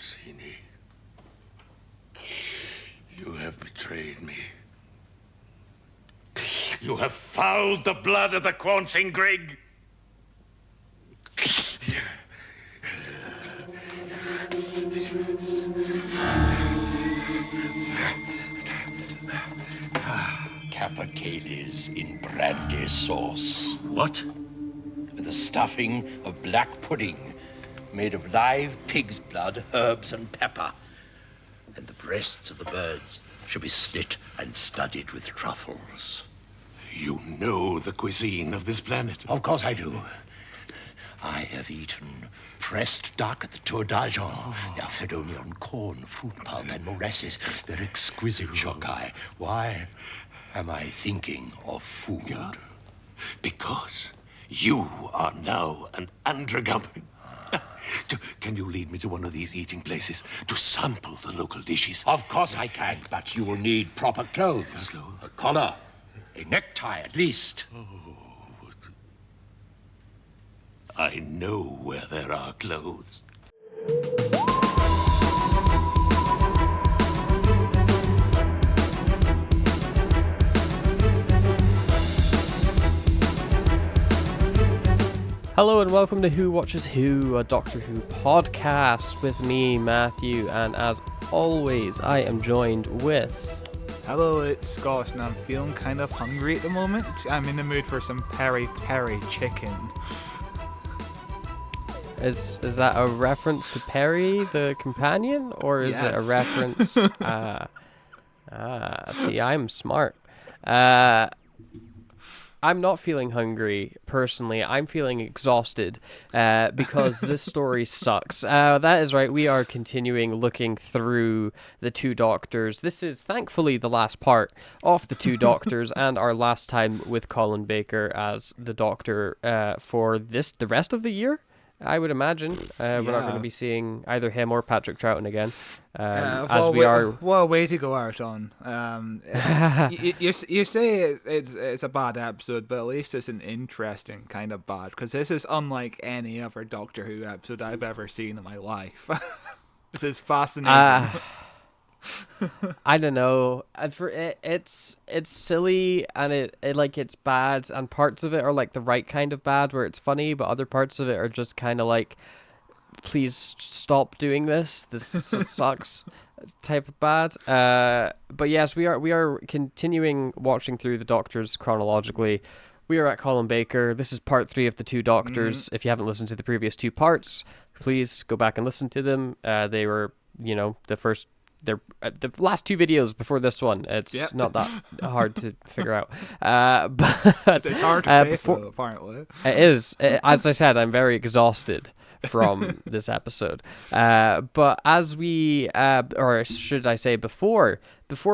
Rossini. You have betrayed me. You have fouled the blood of the Quansing Grig. Capercaillies in brandy sauce. What? With a stuffing of black pudding made of live pig's blood, herbs, and pepper. And the breasts of the birds should be slit and studded with truffles. You know the cuisine of this planet. Of course I do. I have eaten pressed duck at the Tour d'Argent. They are fed only on corn, fruit pulp, and molasses. They're exquisite, Shokai. Why am I thinking of food? Yeah. Because you are now an Andragum. Can you lead me to one of these eating places to sample the local dishes? Of course I can, but you will need proper clothes. A collar, a necktie at least. I know where there are clothes. Hello and welcome to Who Watches Who, a Doctor Who podcast with me, Matthew, and as always, I am joined with... Hello, it's Scott, and I'm feeling kind of hungry at the moment. I'm in the mood for some peri-peri chicken. Is that a reference to Perry, the companion, or is it a Yes. reference... see, I'm smart. I'm not feeling hungry, personally. I'm feeling exhausted because this story sucks. That is right. We are continuing looking through the Two Doctors. This is thankfully the last part of the Two Doctors and our last time with Colin Baker as the Doctor for the rest of the year. I would imagine we're not going to be seeing either him or Patrick Troughton again, as we are. What a way to go out on. You say it's a bad episode, but at least it's an interesting kind of bad, because this is unlike any other Doctor Who episode I've ever seen in my life. This is fascinating. I don't know. It's silly and it's bad, and parts of it are like the right kind of bad where it's funny, but other parts of it are just kind of like, please stop doing this. This sucks type of bad. But yes, we are continuing watching through the Doctors chronologically. We are at Colin Baker. This is part 3 of the Two Doctors. If you haven't listened to the previous 2 parts, please go back and listen to them. They were, the first. They're the last 2 videos before this one. It's not that hard to figure out. But it's hard to say, though, apparently. It is. As I said, I'm very exhausted from this episode. But as we, or should I say before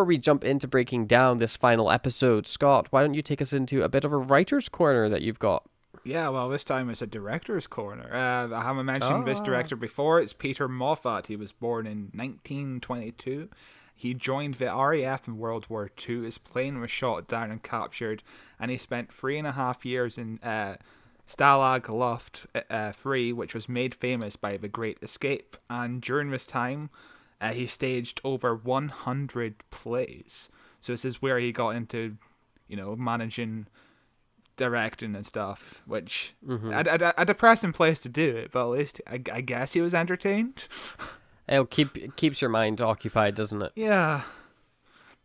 we jump into breaking down this final episode, Scott, why don't you take us into a bit of a writer's corner that you've got? Yeah, well, this time it's a director's corner. I haven't mentioned this director before. It's Peter Moffat. He was born in 1922. He joined the RAF in World War II. His plane was shot down and captured, and he spent 3.5 years in Stalag Luft 3, which was made famous by The Great Escape. And during this time, he staged over 100 plays. So this is where he got into, managing, directing and stuff, which a depressing place to do it, but at least I guess he was entertained. It keeps your mind occupied, doesn't it? Yeah.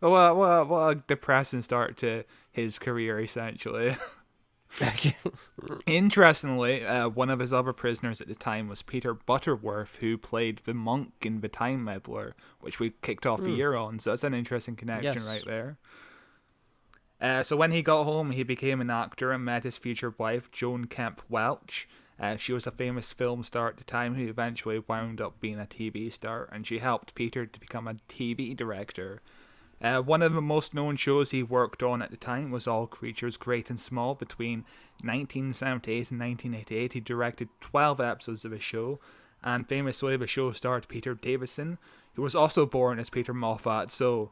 Well, what a depressing start to his career, essentially. Interestingly, one of his other prisoners at the time was Peter Butterworth, who played the monk in The Time Meddler, which we kicked off the year on, so that's an interesting connection right there. So when he got home, he became an actor and met his future wife, Joan Kemp Welch. She was a famous film star at the time who eventually wound up being a TV star, and she helped Peter to become a TV director. One of the most known shows he worked on at the time was All Creatures Great and Small. Between 1978 and 1988, he directed 12 episodes of the show, and famously the show starred Peter Davison, who was also born as Peter Moffat, so...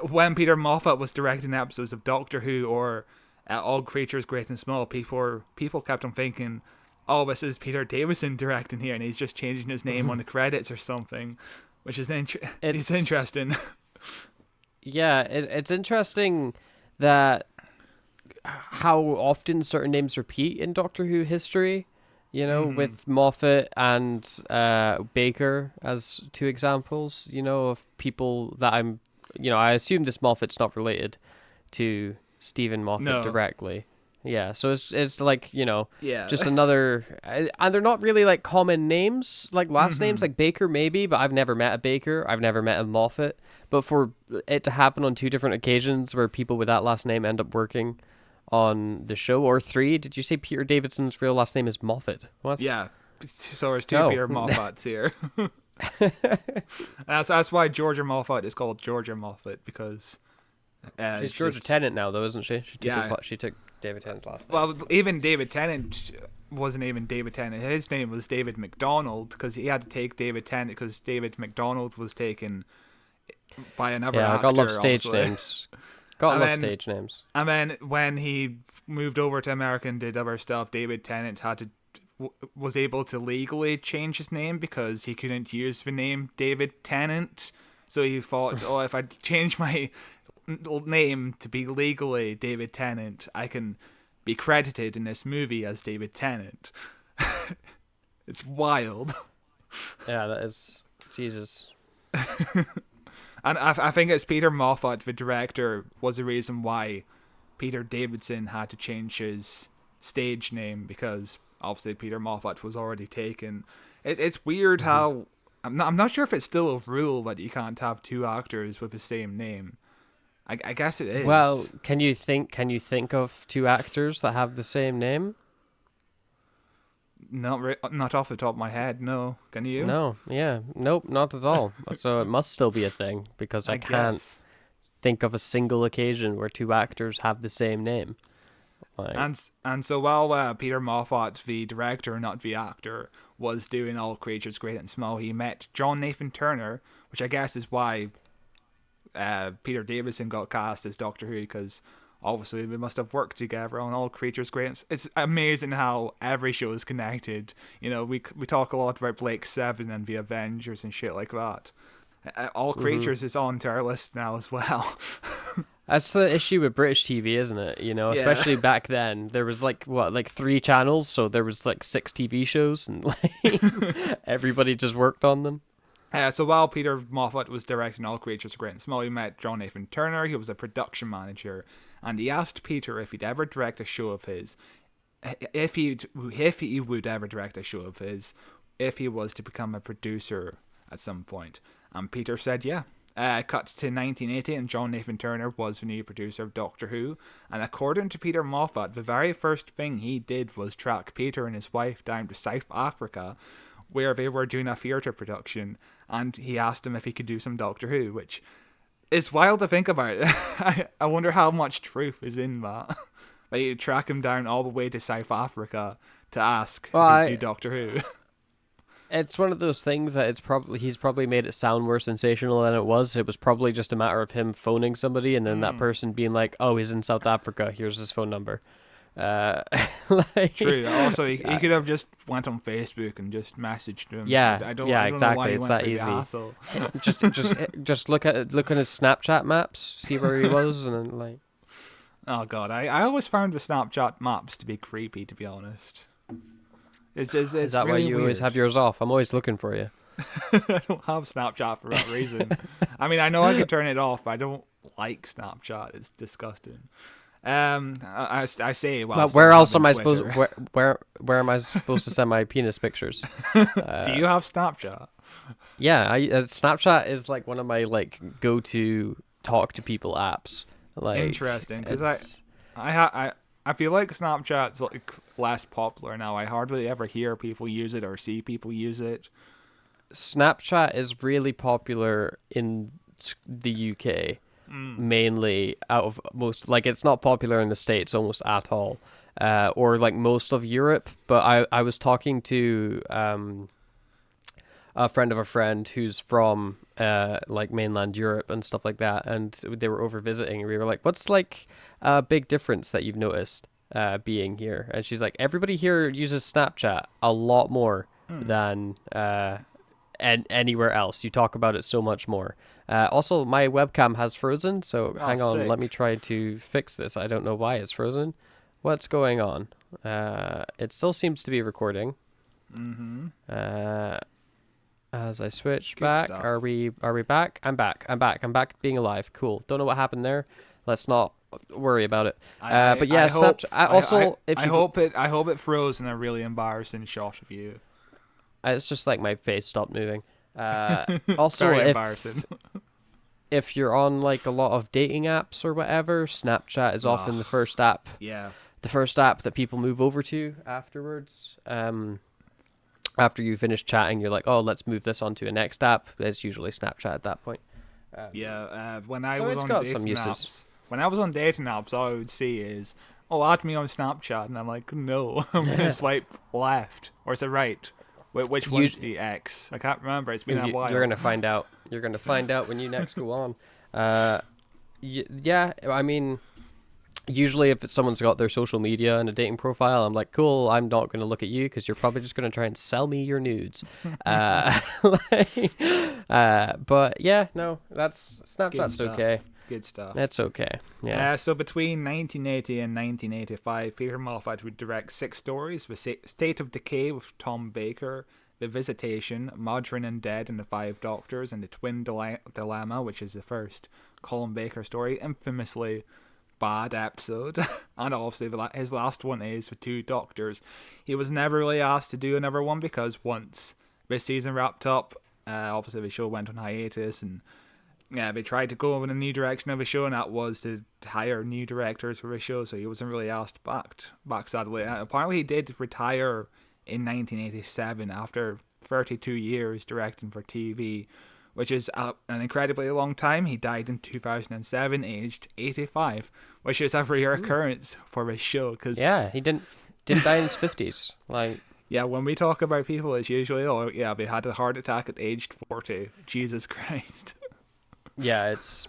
When Peter Moffat was directing episodes of Doctor Who or All Creatures Great and Small, people kept on thinking oh, this is Peter Davison directing here, and he's just changing his name on the credits or something, which is it's interesting. Yeah, it's interesting that how often certain names repeat in Doctor Who history. You know, with Moffat and Baker as two examples. You know, of people that I assume this Moffat's not related to Stephen Moffat directly. Yeah, so it's like, just another, and they're not really like common names, like last names, like Baker maybe, but I've never met a Baker, I've never met a Moffat, but for it to happen on two different occasions where people with that last name end up working on the show, or three, did you say Peter Davidson's real last name is Moffat? What? Yeah, so there's two Peter Moffats here. That's why Georgia Moffat is called Georgia Moffat, because... she's Georgia Tennant now, though, isn't she? She took David Tennant's last name. Well, even David Tennant wasn't even David Tennant. His name was David McDonald, because he had to take David Tennant because David McDonald was taken by another actor. Yeah, got a lot of stage names. Got a lot of stage names. And then when he moved over to America and did other stuff, David Tennant was able to legally change his name because he couldn't use the name David Tennant. So he thought, if I change my name to be legally David Tennant, I can be credited in this movie as David Tennant. It's wild. Yeah, that is Jesus. And I think it's Peter Moffat, the director, was the reason why Peter Davidson had to change his stage name, because obviously Peter Moffat was already taken. It's weird how I'm not sure if it's still a rule that you can't have two actors with the same name. I guess it is. Well, can you think of two actors that have the same name? Not off the top of my head, no. Can you? No, yeah. Nope, not at all. So it must still be a thing, because I can't think of a single occasion where two actors have the same name. Like... And so while Peter Moffat, the director, not the actor, was doing All Creatures Great and Small, he met John Nathan Turner, which I guess is why Peter Davison got cast as Doctor Who, because obviously we must have worked together on All Creatures Great. It's amazing how every show is connected. You know, we talk a lot about Blake Seven and the Avengers and shit like that. All Creatures is on to our list now as well. That's the issue with British TV, isn't it? You know, especially back then, there was like 3 channels, so there was like 6 TV shows, and like everybody just worked on them. So while Peter Moffat was directing All Creatures Great and Small, he met John Nathan Turner. He was a production manager, and he asked Peter if he'd ever direct a show of his, if he would ever direct a show of his, if he was to become a producer at some point. And Peter said, yeah. Cut to 1980, and John Nathan Turner was the new producer of Doctor Who. And according to Peter Moffat, the very first thing he did was track Peter and his wife down to South Africa, where they were doing a theatre production, and he asked him if he could do some Doctor Who, which is wild to think about. I wonder how much truth is in that. Like, you track him down all the way to South Africa to ask if he'd do Doctor Who. It's one of those things that he's probably made it sound more sensational than it was. It was probably just a matter of him phoning somebody and then that person being like, "Oh, he's in South Africa. Here's his phone number." True. Also, he could have just went on Facebook and just messaged him. Yeah, I don't exactly. know why he it's went that through easy. just look at his Snapchat maps, see where he was, and then like. Oh God, I always found the Snapchat maps to be creepy, to be honest. It's Is that really why you weird. always have yours off? I'm always looking for you. I don't have Snapchat for that reason. I mean, I know I can turn it off, but I don't like Snapchat. It's disgusting. I say, well, Where else am I supposed? Where am I supposed to send my penis pictures? Do you have Snapchat? Yeah, Snapchat is like one of my like go-to talk to people apps. Like, interesting, because I feel like Snapchat's like less popular now. I hardly ever hear people use it or see people use it. Snapchat is really popular in the UK, mainly out of most. Like, it's not popular in the States almost at all, or like most of Europe. But I was talking to a friend of a friend who's from like mainland Europe and stuff like that, and they were over visiting, and we were like, "What's like a big difference that you've noticed being here, and she's like, everybody here uses Snapchat a lot more than and anywhere else. You talk about it so much more. Also, my webcam has frozen, so hang on, sick. let me try to fix this. I don't know why it's frozen. What's going on? It still seems to be recording. As I switch back, stuff. are we back? I'm back. I'm back being alive. Cool. Don't know what happened there. Let's not worry about it. But yeah, Snapchat. I hope it froze in a really embarrassing shot of you. It's just like my face stopped moving. Also, Very embarrassing. if you're on like a lot of dating apps or whatever, Snapchat is often the first app. Yeah. The first app that people move over to afterwards. After you finish chatting, you're like, oh, let's move this onto a next app. It's usually Snapchat at that point. When I so was it's on got dating some uses. apps, when I was on dating apps, all I would see is, oh, add me on Snapchat, and I'm like, no, I'm gonna swipe left or is it right? Which one's the X? I can't remember. It's been a while. You're gonna find out. You're gonna find out when you next go on. Yeah, I mean, usually if someone's got their social media and a dating profile, I'm like, cool, I'm not going to look at you because you're probably just going to try and sell me your nudes. But yeah, no, that's Snapchat's okay. Good stuff. That's okay. Yeah. So between 1980 and 1985, Peter Moffat would direct 6 stories: The State of Decay with Tom Baker, The Visitation, Modern and Dead and the Five Doctors, and The Twin Dilemma, which is the first Colin Baker story, infamously bad episode. And obviously his last one is The Two Doctors. He was never really asked to do another one because once this season wrapped up, obviously the show went on hiatus, and they tried to go in a new direction of the show, and that was to hire new directors for the show, so he wasn't really asked back sadly. Apparently he did retire in 1987 after 32 years directing for TV, which is an incredibly long time. He died in 2007, aged 85, which is a rare occurrence for this show. Cause, yeah, he didn't die in his 50s. Like, yeah, when we talk about people, it's usually, oh yeah, they had a heart attack at age 40. Jesus Christ. Yeah, it's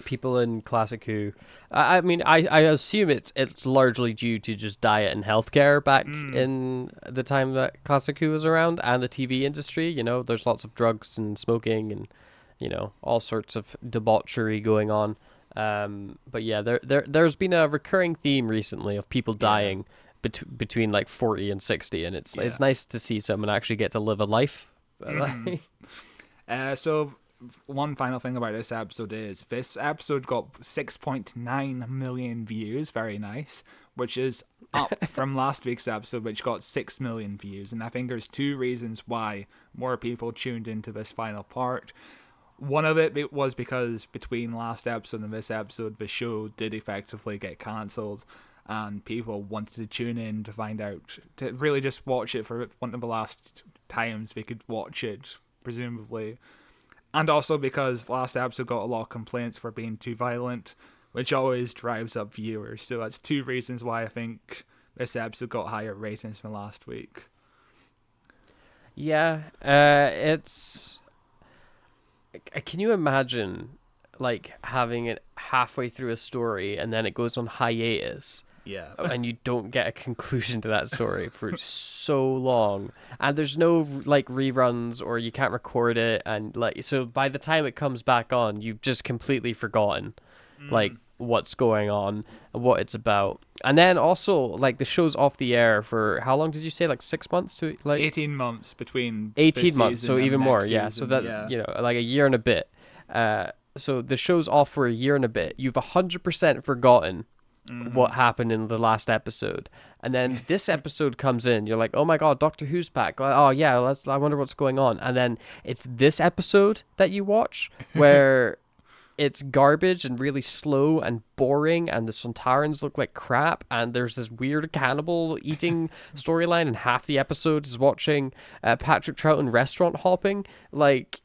people in Classic Who. I mean, I assume it's largely due to just diet and healthcare back in the time that Classic Who was around, and the TV industry. You know, there's lots of drugs and smoking and, you know, all sorts of debauchery going on. But yeah, there's been a recurring theme recently of people dying between like 40 and 60, and it's nice to see someone actually get to live a life. So one final thing about this episode is this episode got 6.9 million views. Very nice, which is up from last week's episode, which got 6 million views. And I think there's 2 reasons why more people tuned into this final part. One of it was because between last episode and this episode, the show did effectively get cancelled, and people wanted to tune in to find out, to really just watch it for one of the last times they could watch it, presumably. And also because last episode got a lot of complaints for being too violent, which always drives up viewers. So that's 2 reasons why I think this episode got higher ratings than last week. Yeah, it's... Can you imagine, like, having it halfway through a story and then it goes on hiatus? Yeah. And you don't get a conclusion to that story for so long, and there's no like reruns, or you can't record it, and like, so by the time it comes back on, you've just completely forgotten like what's going on and what it's about. And then also, like, the show's off the air for how long did you say? Like 6 months to like 18 months between 18 months, so even more. Yeah, so that's you know, like a year and a bit. So the show's off for a year and a bit. You've 100% forgotten what happened in the last episode, and then this episode comes in, you're like, oh my god, Doctor Who's back. Like, oh yeah, I wonder what's going on. And then it's this episode that you watch where it's garbage and really slow and boring, and the Sontarans look like crap, and there's this weird cannibal eating storyline, and half the episode is watching Patrick Troughton restaurant hopping. Like,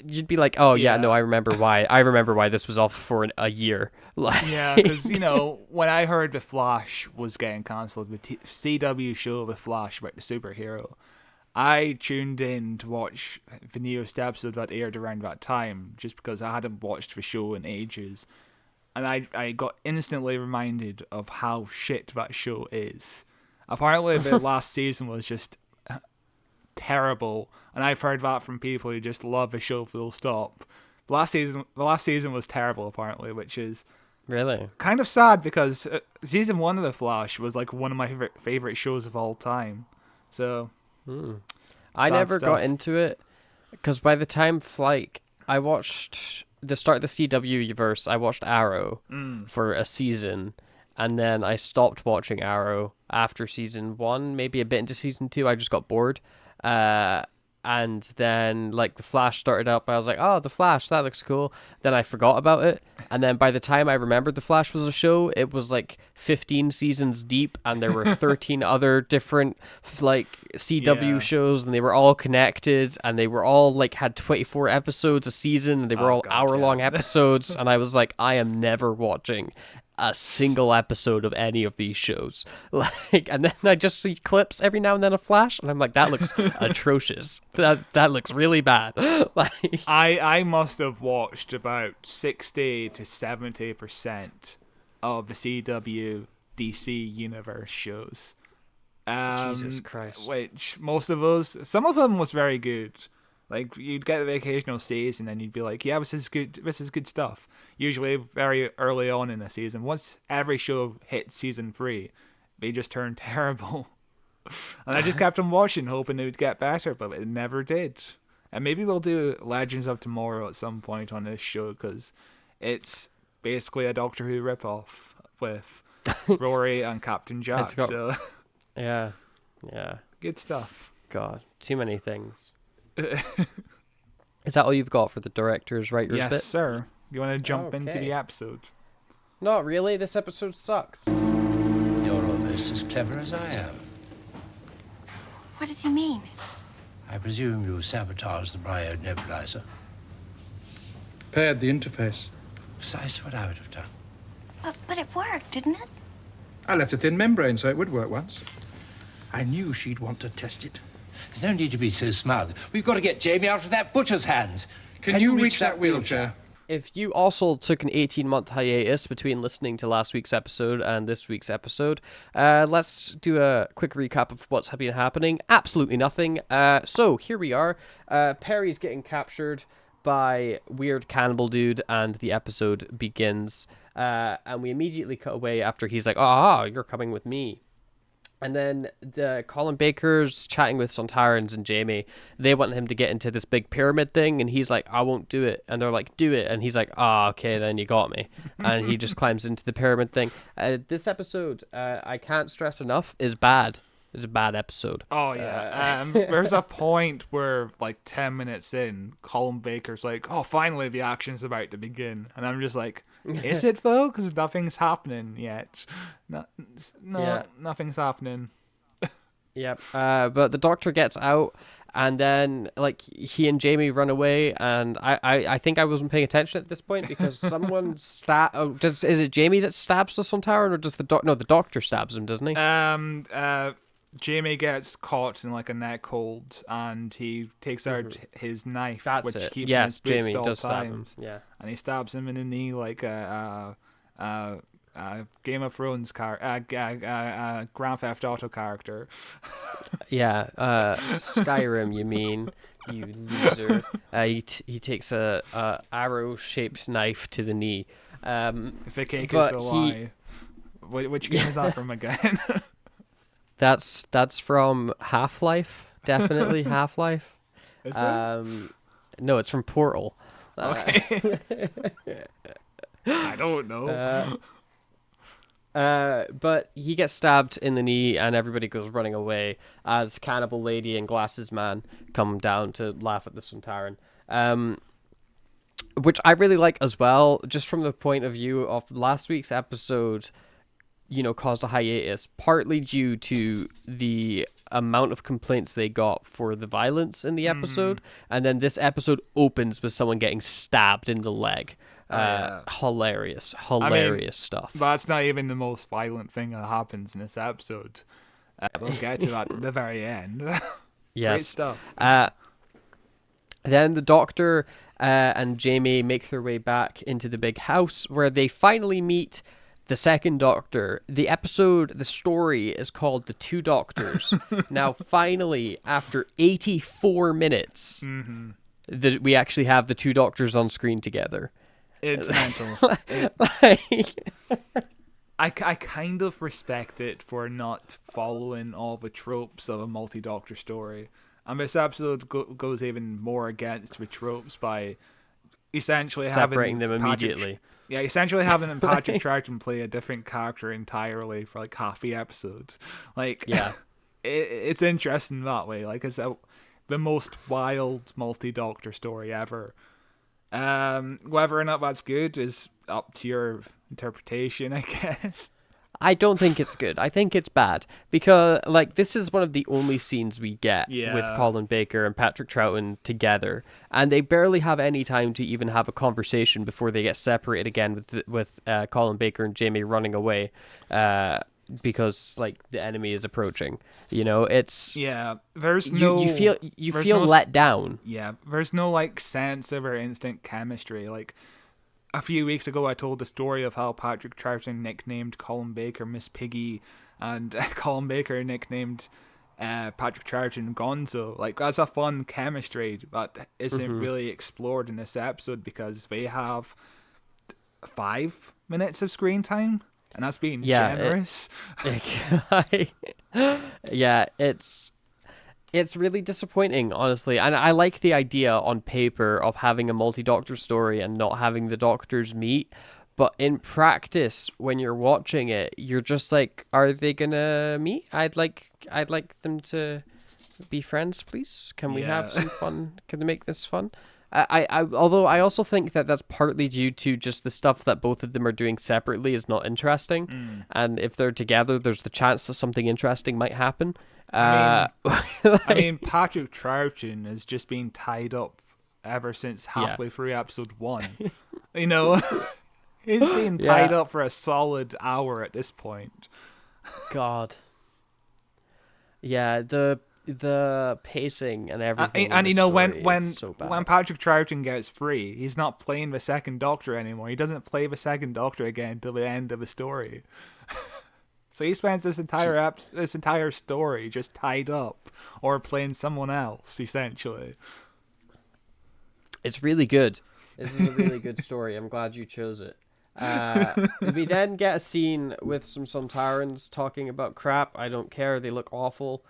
you'd be like, oh yeah, no, I remember why this was off for a year. Like, yeah, because you know, when I heard The Flash was getting cancelled, the CW show The Flash about the superhero, I tuned in to watch the newest episode that aired around that time, just because I hadn't watched the show in ages. and I got instantly reminded of how shit that show is. Apparently, the last season was just terrible, and I've heard that from people who just love the show full stop. The last season was terrible, apparently, which is Really? kind of sad because season 1 of The Flash was like one of my favorite shows of all time. So, I sad never stuff. got into it because by the time I watched the start of the CW universe, I watched Arrow for a season, and then I stopped watching Arrow after season 1, maybe a bit into season 2. I just got bored. And then like The Flash started up. I was like, oh, The Flash, that looks cool. Then I forgot about it. And then by the time I remembered The Flash was a show, it was like 15 seasons deep, and there were 13 other different like CW Yeah. shows, and they were all connected, and they were all like had 24 episodes a season, and they were Oh, all God, hour-long yeah. episodes. And I was like, I am never watching a single episode of any of these shows. Like, and then I just see clips every now and then of Flash, and I'm like, that looks atrocious. That looks really bad. Like, I must have watched about 60 to 70% of the CW DC universe shows. Jesus Christ. Which most of those, some of them was very good. Like you'd get the occasional season and you'd be like, yeah, this is good stuff. Usually very early on in the season. Once every show hit season 3, they just turned terrible. And I just kept on watching, hoping it would get better, but it never did. And maybe we'll do Legends of Tomorrow at some point on this show, because it's basically a Doctor Who ripoff with Rory and Captain Jack. got- So yeah. good stuff. God, too many things. Is that all you've got for the director's writer's Yes, bit? sir. You want to jump into Okay. the episode? Not really. This episode sucks. You're almost as clever as I am. What does he mean? I presume you sabotaged the Bryode nebulizer. Paired the interface. Precisely what I would have done. But it worked, didn't it? I left a thin membrane so it would work once. I knew she'd want to test it. There's no need to be so smug. We've got to get Jamie out of that butcher's hands. Can you reach that wheelchair? If you also took an 18-month hiatus between listening to last week's episode and this week's episode, let's do a quick recap of what's been happening. Absolutely nothing. So here we are. Perry's getting captured by weird cannibal dude, and the episode begins. And we immediately cut away after he's like, "Ah, you're coming with me." And then Colin Baker's chatting with Sontarans and Jamie. They want him to get into this big pyramid thing, and he's like, I won't do it. And they're like, do it. And he's like, okay, then you got me. And he just climbs into the pyramid thing. This episode, I can't stress enough, is bad. It's a bad episode. Oh yeah. There's a point where like 10 minutes in, Colin Baker's like, "Oh, finally the action's about to begin," and I'm just like, "Is it though? Because nothing's happening yet. Nothing's happening." Yep. But the doctor gets out, and then like he and Jamie run away, and I think I wasn't paying attention at this point because someone is it Jamie that stabs the Sontaran, or does the doctor stabs him, doesn't he? Jamie gets caught in like a neck hold, and he takes out his knife, That's which it. keeps in Yes, his boots Jamie at all does stab him. times. Yeah. And he stabs him in the knee like a Game of Thrones Grand Theft Auto character. Yeah, Skyrim, you mean, you loser. He takes a arrow-shaped knife to the knee. If the cake is but a lie. Which game is that from again? That's from Half-Life, definitely Half-Life. Is it? No, it's from Portal. Okay. I don't know. But he gets stabbed in the knee, and everybody goes running away as Cannibal Lady and Glasses Man come down to laugh at the Sontaran. Which I really like as well, just from the point of view of last week's episode, caused a hiatus, partly due to the amount of complaints they got for the violence in the episode. And then this episode opens with someone getting stabbed in the leg. Hilarious stuff. That's not even the most violent thing that happens in this episode. We'll get to that at the very end. Yes. Great stuff. Then the doctor and Jamie make their way back into the big house where they finally meet the second Doctor. The story is called The Two Doctors. Now, finally, after 84 minutes, we actually have the two Doctors on screen together. It's mental. I kind of respect it for not following all the tropes of a multi-Doctor story. And this episode goes even more against the tropes by essentially separating them Patrick, immediately. Yeah, essentially having Patrick Troughton play a different character entirely for like half the episode. Like, yeah, it's interesting that way. Like, it's the most wild multi-Doctor story ever. Whether or not that's good is up to your interpretation, I guess. I don't think it's good. I think it's bad because, like, this is one of the only scenes we get with Colin Baker and Patrick Troughton together, and they barely have any time to even have a conversation before they get separated again with Colin Baker and Jamie running away, because like the enemy is approaching. You know, it's There's you feel let down. Yeah, there's no like sense of or instant chemistry. Like, a few weeks ago, I told the story of how Patrick Troughton nicknamed Colin Baker Miss Piggy, and Colin Baker nicknamed Patrick Troughton Gonzo. Like, that's a fun chemistry that isn't really explored in this episode because they have 5 minutes of screen time, and that's being generous. It's really disappointing, honestly. And I like the idea on paper of having a multi-Doctor story and not having the Doctors meet. But in practice, when you're watching it, you're just like, are they gonna meet? I'd like them to be friends, please. Can we have some fun? Can they make this fun? Although I also think that that's partly due to just the stuff that both of them are doing separately is not interesting. And if they're together, there's the chance that something interesting might happen. I mean, Patrick Troughton has just been tied up ever since halfway through episode 1. You know, he's been tied up for a solid hour at this point. God. Yeah, the pacing and everything. And you know, when so Patrick Troughton gets free, he's not playing the second Doctor anymore. He doesn't play the second Doctor again till the end of the story. So he spends this entire story just tied up or playing someone else, essentially. It's really good. This is a really good story. I'm glad you chose it. We then get a scene with some Sontarans talking about crap. I don't care. They look awful.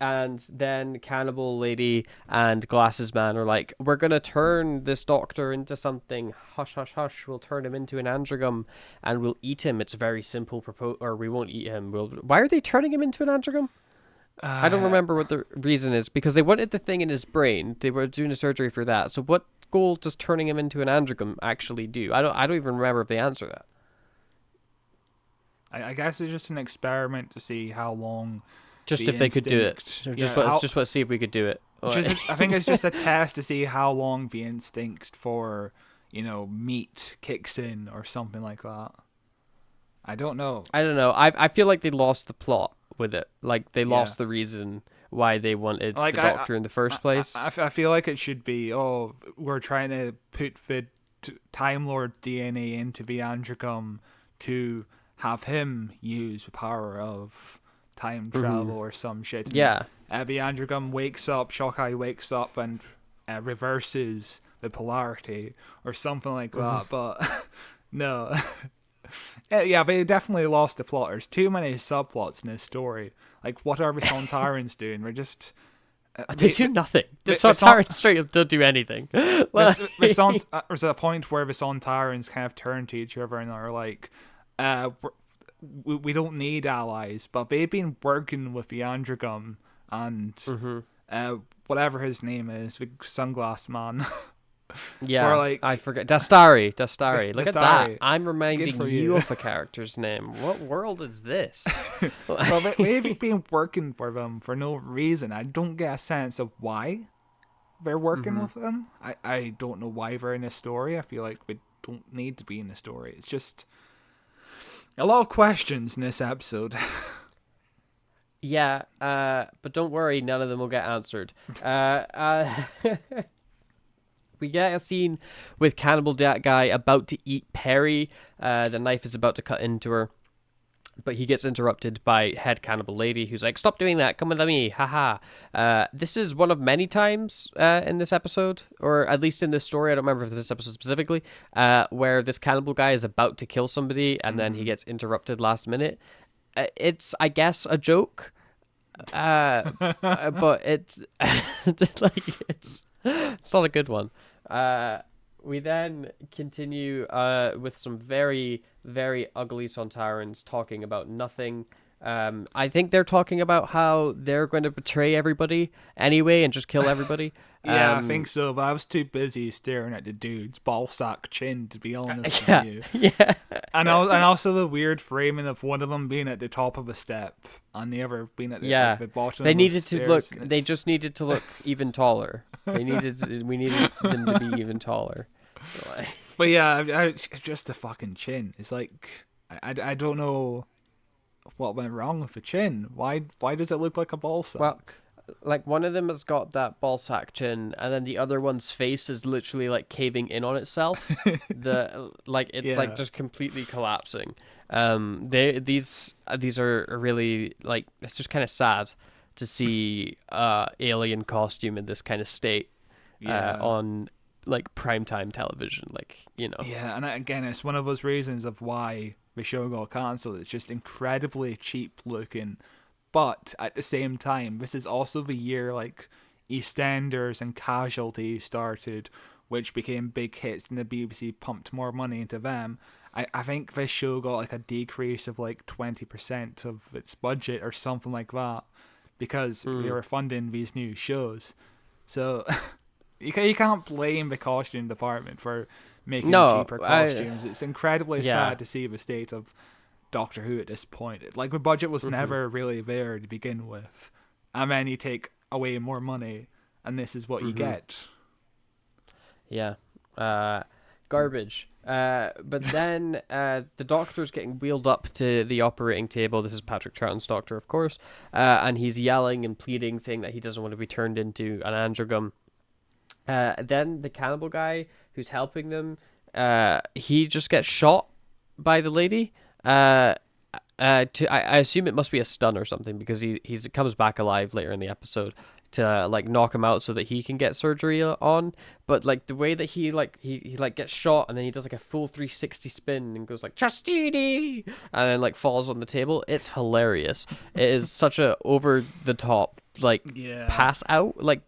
And then Cannibal Lady and Glasses Man are like, we're going to turn this Doctor into something. Hush, hush, hush. We'll turn him into an androgum and we'll eat him. It's a very simple or we won't eat him. Why are they turning him into an androgum? I don't remember what the reason is, because they wanted the thing in his brain. They were doing a surgery for that. So what goal does turning him into an androgum actually do? I don't even remember if they answer that. I guess it's just an experiment to see how long. Just if they could do it. Let's see if we could do it. I think it's just a test to see how long the instinct for, meat kicks in or something like that. I don't know. I feel like they lost the plot with it. Like, they lost the reason why they wanted the Doctor in the first place. I feel like it should be, we're trying to put the Time Lord DNA into the androgum to have him use the power of time travel or some shit. And, the androgum wakes up, Shockeye wakes up and reverses the polarity or something like that. But no. They definitely lost the plot. There's too many subplots in this story. Like, what are the Sontarans doing? We're just... they do nothing. The Sontarans straight up don't do anything. There's a point where the Sontarans kind of turn to each other and are like, we don't need allies, but they've been working with the androgum and whatever his name is, the sunglass man. I forget. Dastari. Look at that. I'm reminding for you of a character's name. What world is this? Well, they've been working for them for no reason. I don't get a sense of why they're working with them. I don't know why they're in a story. I feel like we don't need to be in a story. It's just a lot of questions in this episode. But don't worry, none of them will get answered. We get a scene with Cannibal Guy about to eat Perry. The knife is about to cut into her, but he gets interrupted by Head Cannibal Lady, who's like, "Stop doing that, come with me, haha." This is one of many times in this episode, or at least in this story, I don't remember if this episode specifically, where this cannibal guy is about to kill somebody, and then he gets interrupted last minute. It's, I guess, a joke, but it's like it's not a good one. We then continue with some very, very ugly Sontarans talking about nothing. I think they're talking about how they're going to betray everybody anyway and just kill everybody. Yeah, I think so, but I was too busy staring at the dude's ballsack chin, to be honest yeah, with you. yeah. And also the weird framing of one of them being at the top of a step and the other being at the, like, the bottom They of needed the to look. stairs. They just needed to look even taller. We needed them to be even taller. So, But yeah, just the fucking chin. It's like I don't know what went wrong with the chin. Why does it look like a ball sack? well, like one of them has got that ball sack chin, and then the other one's face is literally like caving in on itself. It's like just completely collapsing. These are really, like, it's just kind of sad to see alien costume in this kind of state on like primetime television, like, you know. Yeah, and again, it's one of those reasons of why the show got cancelled. It's just incredibly cheap looking, but at the same time, this is also the year like EastEnders and Casualty started, which became big hits, and the BBC pumped more money into them. I think this show got like a decrease of like 20% of its budget or something like that, because they were funding these new shows. So you can't blame the costume department for making cheaper costumes. It's incredibly sad to see the state of Doctor Who at this point. Like, the budget was never really there to begin with, and then you take away more money, and this is what you get. Yeah, garbage. But then the Doctor's getting wheeled up to the operating table. This is Patrick Troughton's Doctor, of course, and he's yelling and pleading, saying that he doesn't want to be turned into an androgum. Then the cannibal guy who's helping them, he just gets shot by the lady. I assume it must be a stun or something, because he comes back alive later in the episode to like knock him out so that he can get surgery on. But like the way that he gets shot, and then he does like a full 360 spin and goes like Chastity, and then like falls on the table. It's hilarious. It is such a over the top pass out, like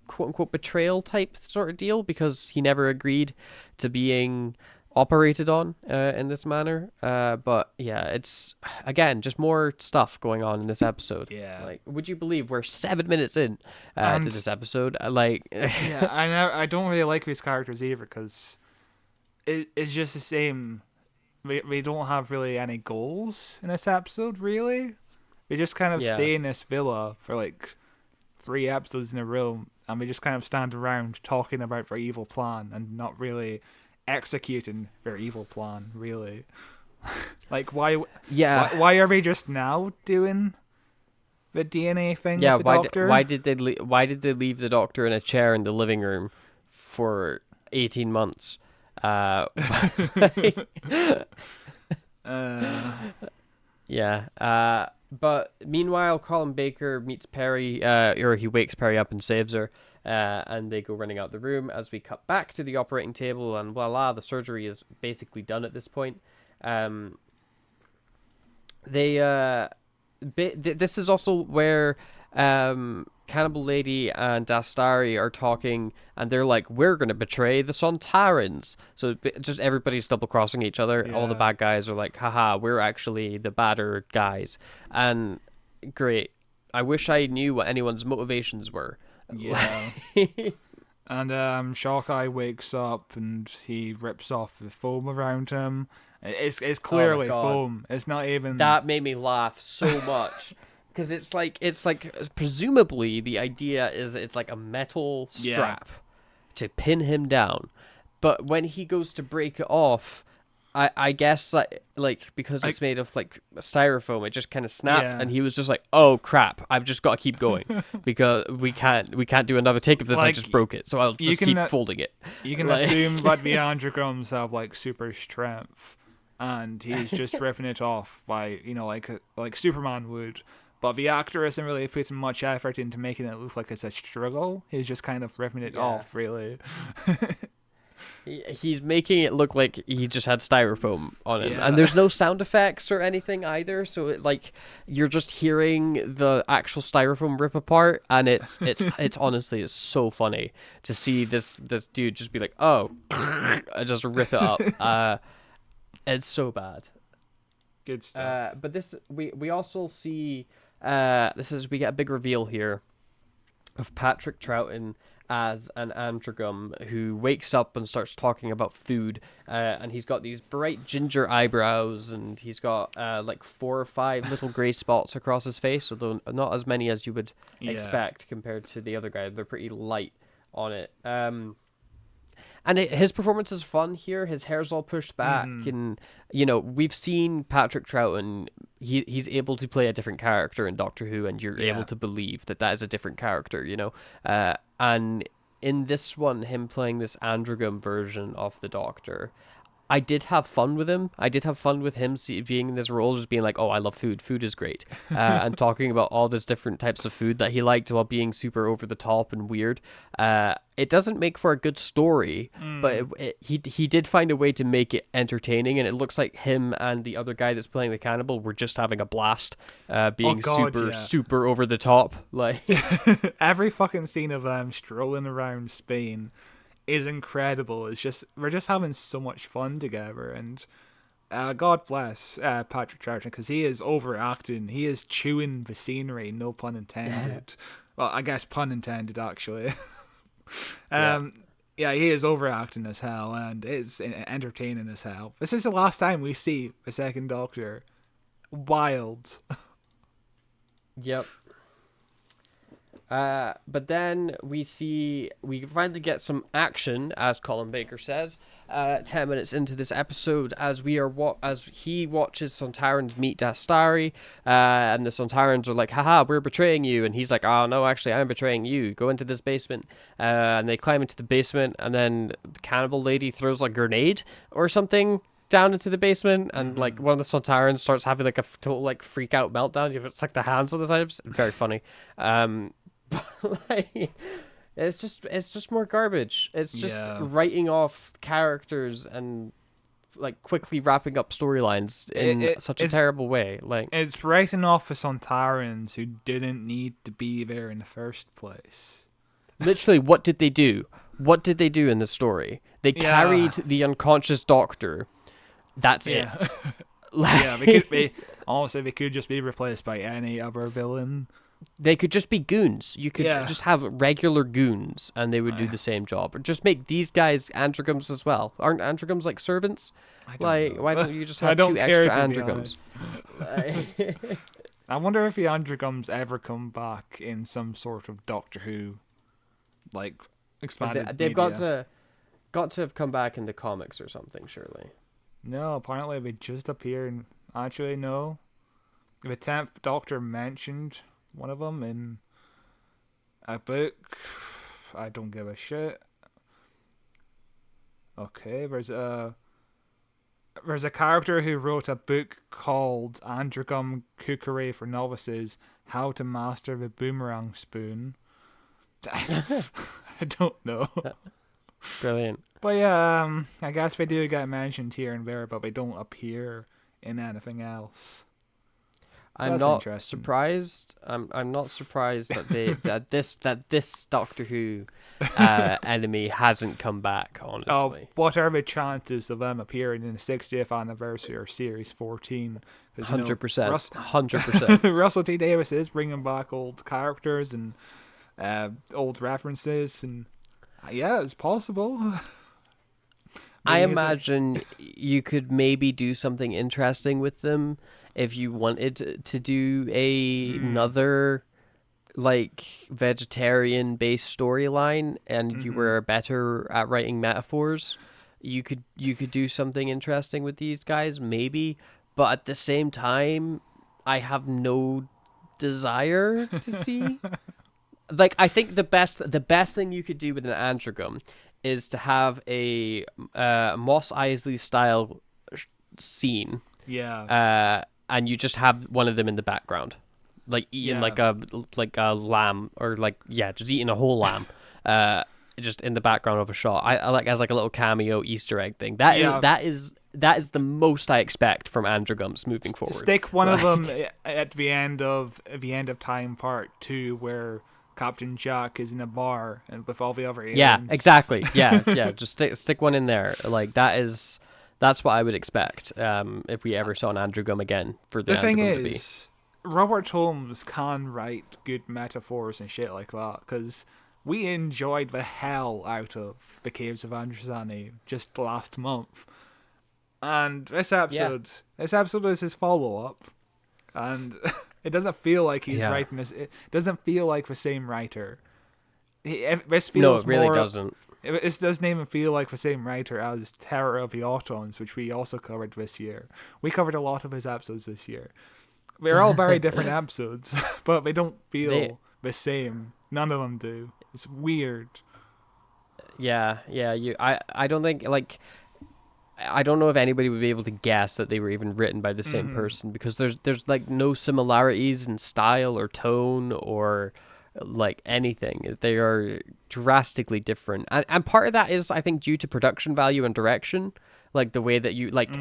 quote unquote betrayal type sort of deal, because he never agreed to being operated on in this manner. But yeah, it's again just more stuff going on in this episode. Yeah, like, would you believe we're 7 minutes in to this episode? Yeah, I don't really like these characters either, because it's just the same. We don't have really any goals in this episode, really. We just kind of stay in this villa for like 3 episodes in a row, and we just kind of stand around talking about their evil plan and not really executing their evil plan, really. Like, why are they just now doing the DNA thing with the Doctor? Why did they leave the Doctor in a chair in the living room for 18 months? But meanwhile, Colin Baker meets Perry, or he wakes Perry up and saves her, and they go running out the room as we cut back to the operating table, and voila, the surgery is basically done at this point. This is also where Cannibal Lady and Dastari are talking, and they're like, we're going to betray the Sontarans. So just everybody's double-crossing each other. Yeah. All the bad guys are like, haha, we're actually the badder guys. And great. I wish I knew what anyone's motivations were. Yeah. And Shockeye wakes up, and he rips off the foam around him. It's clearly foam. It's not even... That made me laugh so much. Because it's like presumably the idea is it's like a metal strap to pin him down, but when he goes to break it off, I guess like because it's made of like styrofoam, it just kind of snapped, Yeah. and he was just like, "Oh crap! I've just got to keep going because we can't do another take of this. I Like, just broke it, so I'll you just can, keep folding it." You can Like- assume that the Androgums have like super strength, and he's just ripping it off by like Superman would. But the actor isn't really putting much effort into making it look like it's a struggle. He's just kind of ripping it off, really. He's making it look like he just had styrofoam on him, Yeah. and there's no sound effects or anything either. So like you're just hearing the actual styrofoam rip apart, and it's honestly it's so funny to see this dude just be like, "Oh," I just rip it up. It's so bad. Good stuff. But this we also see we get a big reveal here of Patrick Troughton as an androgum who wakes up and starts talking about food, and he's got these bright ginger eyebrows, and he's got like 4 or 5 little gray spots across his face, although not as many as you would expect compared to the other guy. They're pretty light on it. And his performance is fun here. His hair's all pushed back, and we've seen Patrick Troughton. He's able to play a different character in Doctor Who, and you're able to believe that is a different character. And in this one, him playing this androgum version of the Doctor, I did have fun with him. I did have fun with him being in this role, just being like, "Oh, I love food. Food is great," and talking about all these different types of food that he liked while being super over the top and weird. It doesn't make for a good story, but he did find a way to make it entertaining, and it looks like him and the other guy that's playing the cannibal were just having a blast, being super over the top. Like Every fucking scene of them strolling around Spain is incredible. It's just we're just having so much fun together, and God bless Patrick Troughton, because he is overacting. He is chewing the scenery, no pun intended. Well, I guess pun intended actually. Yeah, he is overacting as hell, and it's entertaining as hell. This is the last time we see the second Doctor. Wild. Yep. But then we finally get some action, as Colin Baker says, 10 minutes into this episode, as he watches Sontarans meet Dastari, and the Sontarans are like, "Haha, we're betraying you," and he's like, "Oh no, actually, I'm betraying you. Go into this basement," and they climb into the basement, and then the cannibal lady throws a grenade or something down into the basement, and like one of the Sontarans starts having like a total like freak out meltdown. It's like the hands on the side. It's very funny. Like, it's just more garbage. It's just writing off characters and like quickly wrapping up storylines in such a terrible way. Like, it's writing off the Sontarans who didn't need to be there in the first place. Literally, what did they do? What did they do in the story? They carried the unconscious Doctor. That's it. Yeah, they could just be replaced by any other villain. They could just be goons. You could just have regular goons, and they would do the same job. Or just make these guys androgums as well. Aren't androgums like servants? Why don't you just have 2 extra androgums? I wonder if the androgums ever come back in some sort of Doctor Who, like expanded. They've media. got to have come back in the comics or something, surely. No, apparently they just appear in. Actually, no. The 10th Doctor mentioned one of them in a book. I don't give a shit. Okay, there's a character who wrote a book called Androgum Cookery for Novices: How to Master the Boomerang Spoon. I don't know. Brilliant. But yeah, I guess they do get mentioned here and there, but they don't appear in anything else. So I'm not surprised. I'm not surprised that this Doctor Who enemy hasn't come back. Honestly, what are the chances of them appearing in the 60th anniversary or Series 14? 100%. 100%. Russell T Davies is bringing back old characters and old references, and yeah, it's possible. I imagine you could maybe do something interesting with them if you wanted to do another like vegetarian based storyline, and you were better at writing metaphors. you could do something interesting with these guys, maybe. But at the same time, I have no desire to see. Like, I think the best thing you could do with an Androgum is to have a Mos Eisley style scene. Yeah. And you just have one of them in the background, like eating like a lamb, or just eating a whole lamb, just in the background of a shot. I like, as like a little cameo Easter egg thing. That is the most I expect from Androgums moving forward. Stick one of them at the end of Time Part 2, where Captain Jack is in a bar and with all the other aliens. Yeah, exactly. Yeah. Just stick one in there. Like, that's what I would expect if we ever saw an Androgum again for the thing Androgum to be. is, Robert Holmes can write good metaphors and shit like that, because we enjoyed the hell out of The Caves of Androzani just last month. And this episode is his follow-up. And it doesn't feel like he's writing this. It doesn't feel like the same writer. This feels it really more, doesn't. It doesn't even feel like the same writer as Terror of the Autons, which we also covered this year. We covered a lot of his episodes this year. They're all very different episodes, but they don't feel the same. None of them do. It's weird. Yeah. I don't think, like, I don't know if anybody would be able to guess that they were even written by the same person, because there's like no similarities in style or tone or like anything. They are drastically different, and part of that is, I think, due to production value and direction. Like the way that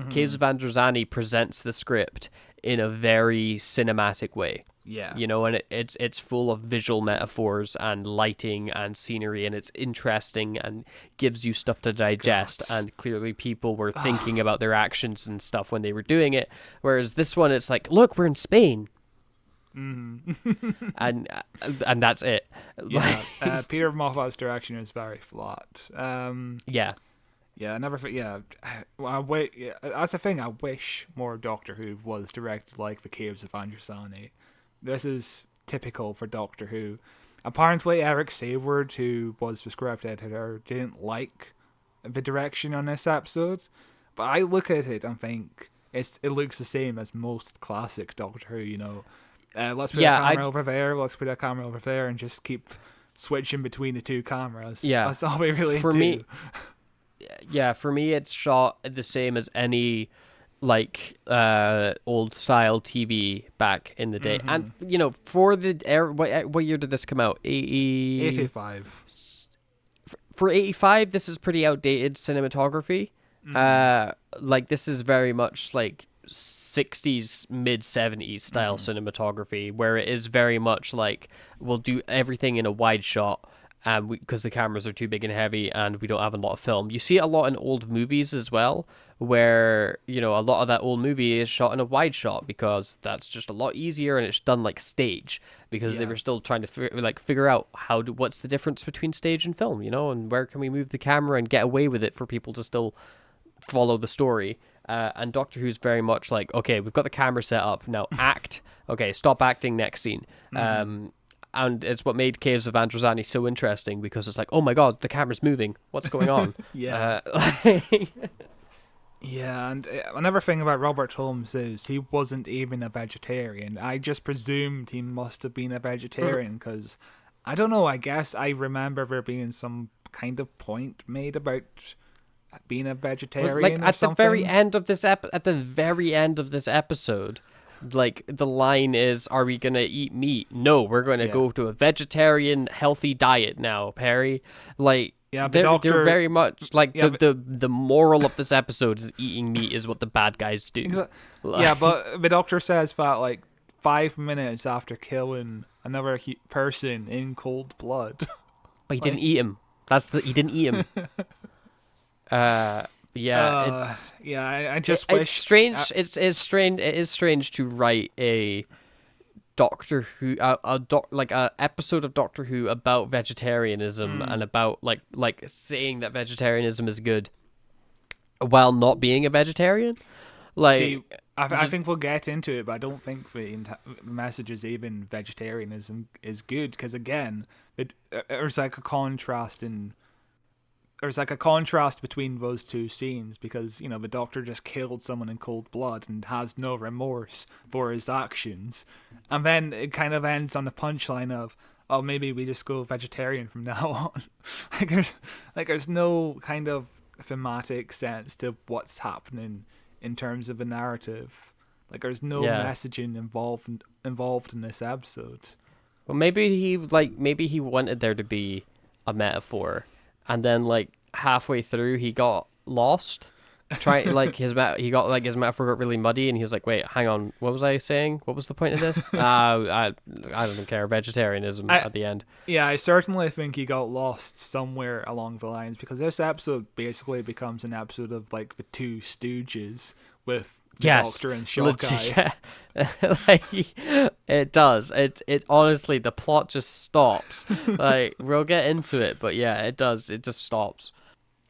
Caves of Androzani presents the script in a very cinematic way. Yeah. You know, and it's full of visual metaphors and lighting and scenery, and it's interesting and gives you stuff to digest. And clearly people were thinking about their actions and stuff when they were doing it. Whereas this one, it's like, look, we're in Spain. and that's it. Yeah. Peter Moffat's direction is very flat. Yeah, I never. Yeah, that's the thing. I wish more Doctor Who was directed like The Caves of Androzani. This is typical for Doctor Who. Apparently, Eric Sayward, who was the script editor, didn't like the direction on this episode. But I look at it and think it looks the same as most classic Doctor Who. You know, let's put a camera over there. Let's put a camera over there, and just keep switching between the two cameras. Yeah, that's all we really for do. me. Yeah, for me, it's shot the same as any like old style TV back in the day. And you know, for the what year did this come out? 85. For 85, this is pretty outdated cinematography. Like, this is very much like 60s, mid 70s style cinematography, where it is very much like, we'll do everything in a wide shot. Because the cameras are too big and heavy and we don't have a lot of film. You see it a lot in old movies as well, where, you know, a lot of that old movie is shot in a wide shot because that's just a lot easier, and it's done like stage, because they were still trying to figure out what's the difference between stage and film, you know, and where can we move the camera and get away with it for people to still follow the story. And Doctor Who's very much like, okay, we've got the camera set up, now act. Okay, stop acting, next scene. And it's what made Caves of Androzani so interesting, because it's like, oh my god, the camera's moving. What's going on? Yeah. Yeah, and another thing about Robert Holmes is he wasn't even a vegetarian. I just presumed he must have been a vegetarian, because, I don't know, I guess I remember there being some kind of point made about being a vegetarian like or at something. the very end of this episode, like, the line is, are we gonna eat meat? No, we're gonna go to a vegetarian healthy diet now, Perry. Like, they're very much like, the moral of this episode is eating meat is what the bad guys do. Yeah, but the Doctor says that like 5 minutes after killing another person in cold blood. But he didn't eat him. He didn't eat him. I just wish it's strange. It is strange to write a Doctor Who, a episode of Doctor Who about vegetarianism and about like saying that vegetarianism is good while not being a vegetarian. Like, see, I think we'll get into it, but I don't think the message is even vegetarianism is good, because again, there's like a contrast in there's like a contrast between those two scenes because, you know, the Doctor just killed someone in cold blood and has no remorse for his actions. And then it kind of ends on the punchline of, oh, maybe we just go vegetarian from now on. there's no kind of thematic sense to what's happening in terms of the narrative. Like, there's no messaging involved in this episode. Well, maybe he wanted there to be a metaphor, and then like halfway through he got lost. His metaphor got really muddy, and he was like, "Wait, hang on, what was I saying? What was the point of this?" I don't care. Vegetarianism at the end. Yeah, I certainly think he got lost somewhere along the lines because this episode basically becomes an episode of like the Two Stooges with the Doctor and Shockeye. Yeah. It does. It honestly, the plot just stops. Like, we'll get into it, but yeah, it does. It just stops.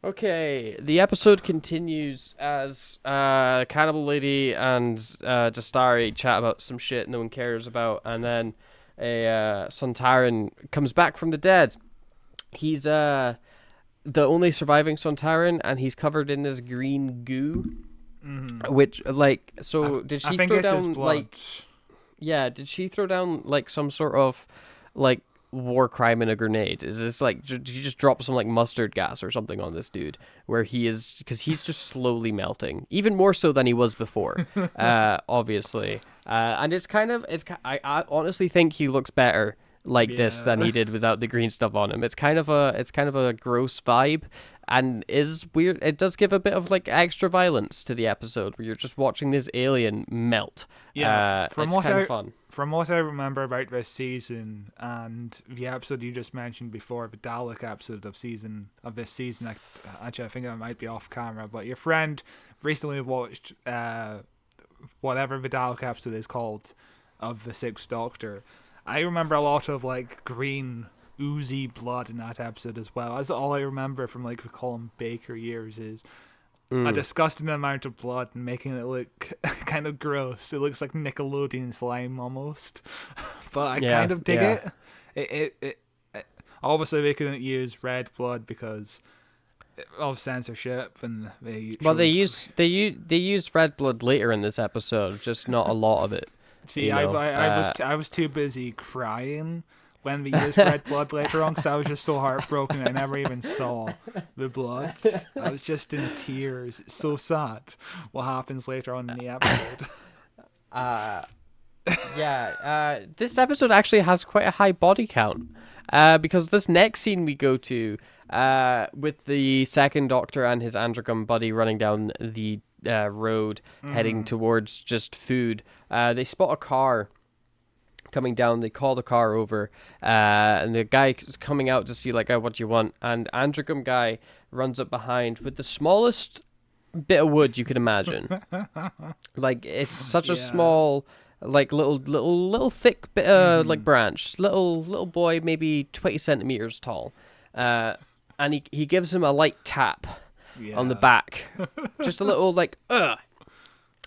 Okay, the episode continues as Cannibal Lady and Dastari chat about some shit no one cares about, and then a Sontaran comes back from the dead. He's the only surviving Sontaran, and he's covered in this green goo. Mm-hmm. Which, like, so did she throw down, like, yeah, did she throw down, like, some sort of, like, war crime in a grenade? Is this, like, did she just drop some, like, mustard gas or something on this dude? Where he is, because he's just slowly melting. Even more so than he was before, obviously. And it's kind of, I honestly think he looks better like this than he did without the green stuff on him. It's kind of a gross vibe. And is weird. It does give a bit of like extra violence to the episode where you're just watching this alien melt. Yeah, it's kind of fun. From what I remember about this season and the episode you just mentioned before, the Dalek episode of this season. Actually, I think I might be off camera, but your friend recently watched whatever the Dalek episode is called of the Sixth Doctor. I remember a lot of like green, oozy blood in that episode as well. That's all I remember from like the Colin Baker years is a disgusting amount of blood and making it look kind of gross. It looks like Nickelodeon slime almost, but I kind of dig it. It obviously they couldn't use red blood because of censorship, and they use red blood later in this episode, just not a lot of it. See, I was too busy crying when we used red blood later on because I was just so heartbroken I never even saw the blood. I was just in tears. It's so sad what happens later on in the episode. This episode actually has quite a high body count because this next scene we go to with the second Doctor and his Androgum buddy running down the road heading towards just food. They spot a car coming down. They call the car over, and the guy is coming out to see like, oh, what do you want? And Androgum guy runs up behind with the smallest bit of wood you could imagine. Like, it's such a small, like little thick bit of like branch. Little boy, maybe 20 centimeters tall, and he gives him a light tap on the back, just a little like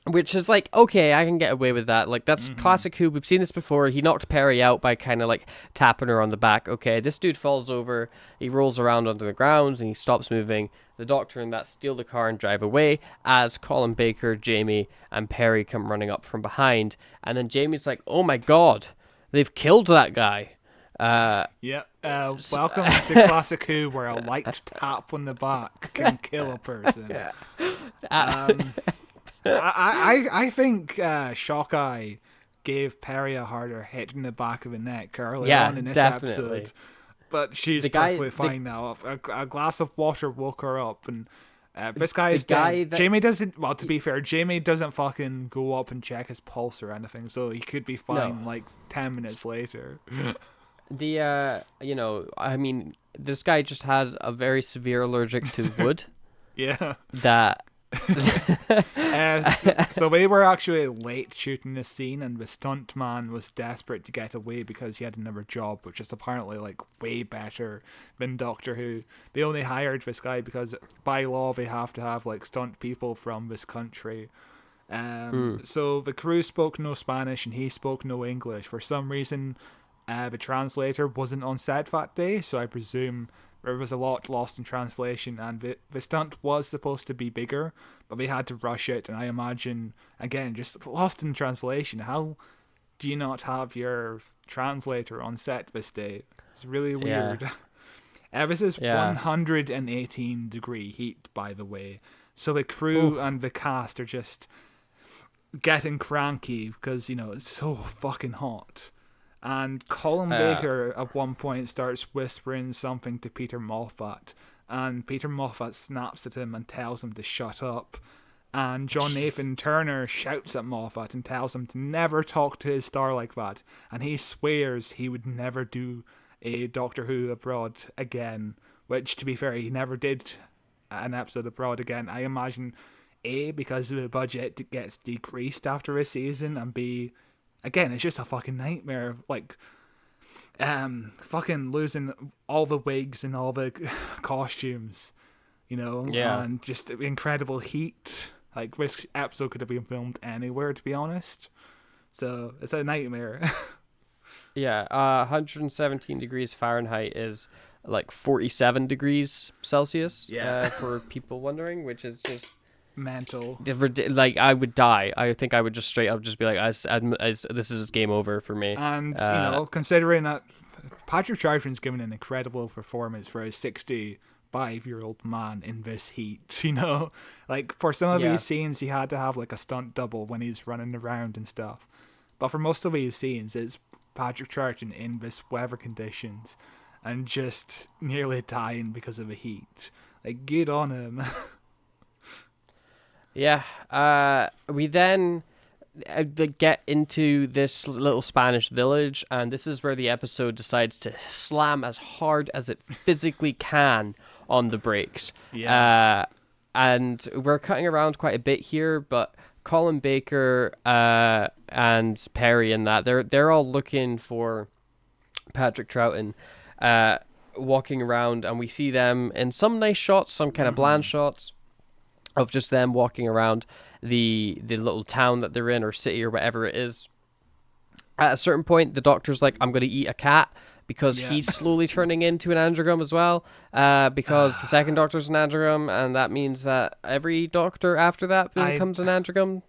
which is like, okay, I can get away with that. Like, that's classic Who. We've seen this before. He knocked Perry out by kind of like tapping her on the back. Okay, this dude falls over. He rolls around onto the ground and he stops moving. The Doctor and that steal the car and drive away as Colin Baker, Jamie, and Perry come running up from behind. And then Jamie's like, oh my god, they've killed that guy. Welcome to Classic Who, where a light tap on the back can kill a person. I think Shockeye gave Perry a harder hit in the back of the neck early on in this episode. But she's perfectly fine now. A glass of water woke her up, and this guy is dead. Jamie doesn't, well, to be fair, Jamie doesn't fucking go up and check his pulse or anything, so he could be fine like 10 minutes later. I mean, this guy just had a very severe allergic to wood. That so we were actually late shooting this scene, and the stuntman was desperate to get away because he had another job, which is apparently like way better than Doctor Who. They only hired this guy because by law they have to have like stunt people from this country. So the crew spoke no Spanish and he spoke no English. For some reason, the translator wasn't on set that day, so I presume there was a lot lost in translation, and the stunt was supposed to be bigger, but they had to rush it, and I imagine, again, just lost in translation. How do you not have your translator on set this day? It's really weird. This is 118 degree heat, by the way. So the crew and the cast are just getting cranky because, it's so fucking hot. And Colin Baker at one point starts whispering something to Peter Moffat, and Peter Moffat snaps at him and tells him to shut up. And John Nathan Turner shouts at Moffat and tells him to never talk to his star like that. And he swears he would never do a Doctor Who abroad again, which, to be fair, he never did an episode abroad again. I imagine, A, because the budget gets decreased after a season, and B, again, it's just a fucking nightmare. Like, fucking losing all the wigs and all the costumes, and just incredible heat. Like, this episode could have been filmed anywhere, to be honest. So, it's a nightmare. 117 degrees Fahrenheit is like 47 degrees Celsius, for people wondering, which is just mental. Like, I would die. I think I would just straight up just be like, as this is game over for me. And, considering that Patrick Troughton's given an incredible performance for a 65-year-old man in this heat, Like, for some of these scenes, he had to have, like, a stunt double when he's running around and stuff. But for most of these scenes, it's Patrick Troughton in this weather conditions and just nearly dying because of the heat. Like, good on him. We then get into this little Spanish village, and this is where the episode decides to slam as hard as it physically can on the brakes. And we're cutting around quite a bit here, but Colin Baker and Perry and that they're all looking for Patrick Troughton, walking around, and we see them in some nice shots, some kind of bland shots of just them walking around the little town that they're in, or city, or whatever it is. At a certain point, the Doctor's like, I'm going to eat a cat, because he's slowly turning into an androgram as well, because the second Doctor's an androgram, and that means that every Doctor after that becomes an androgram,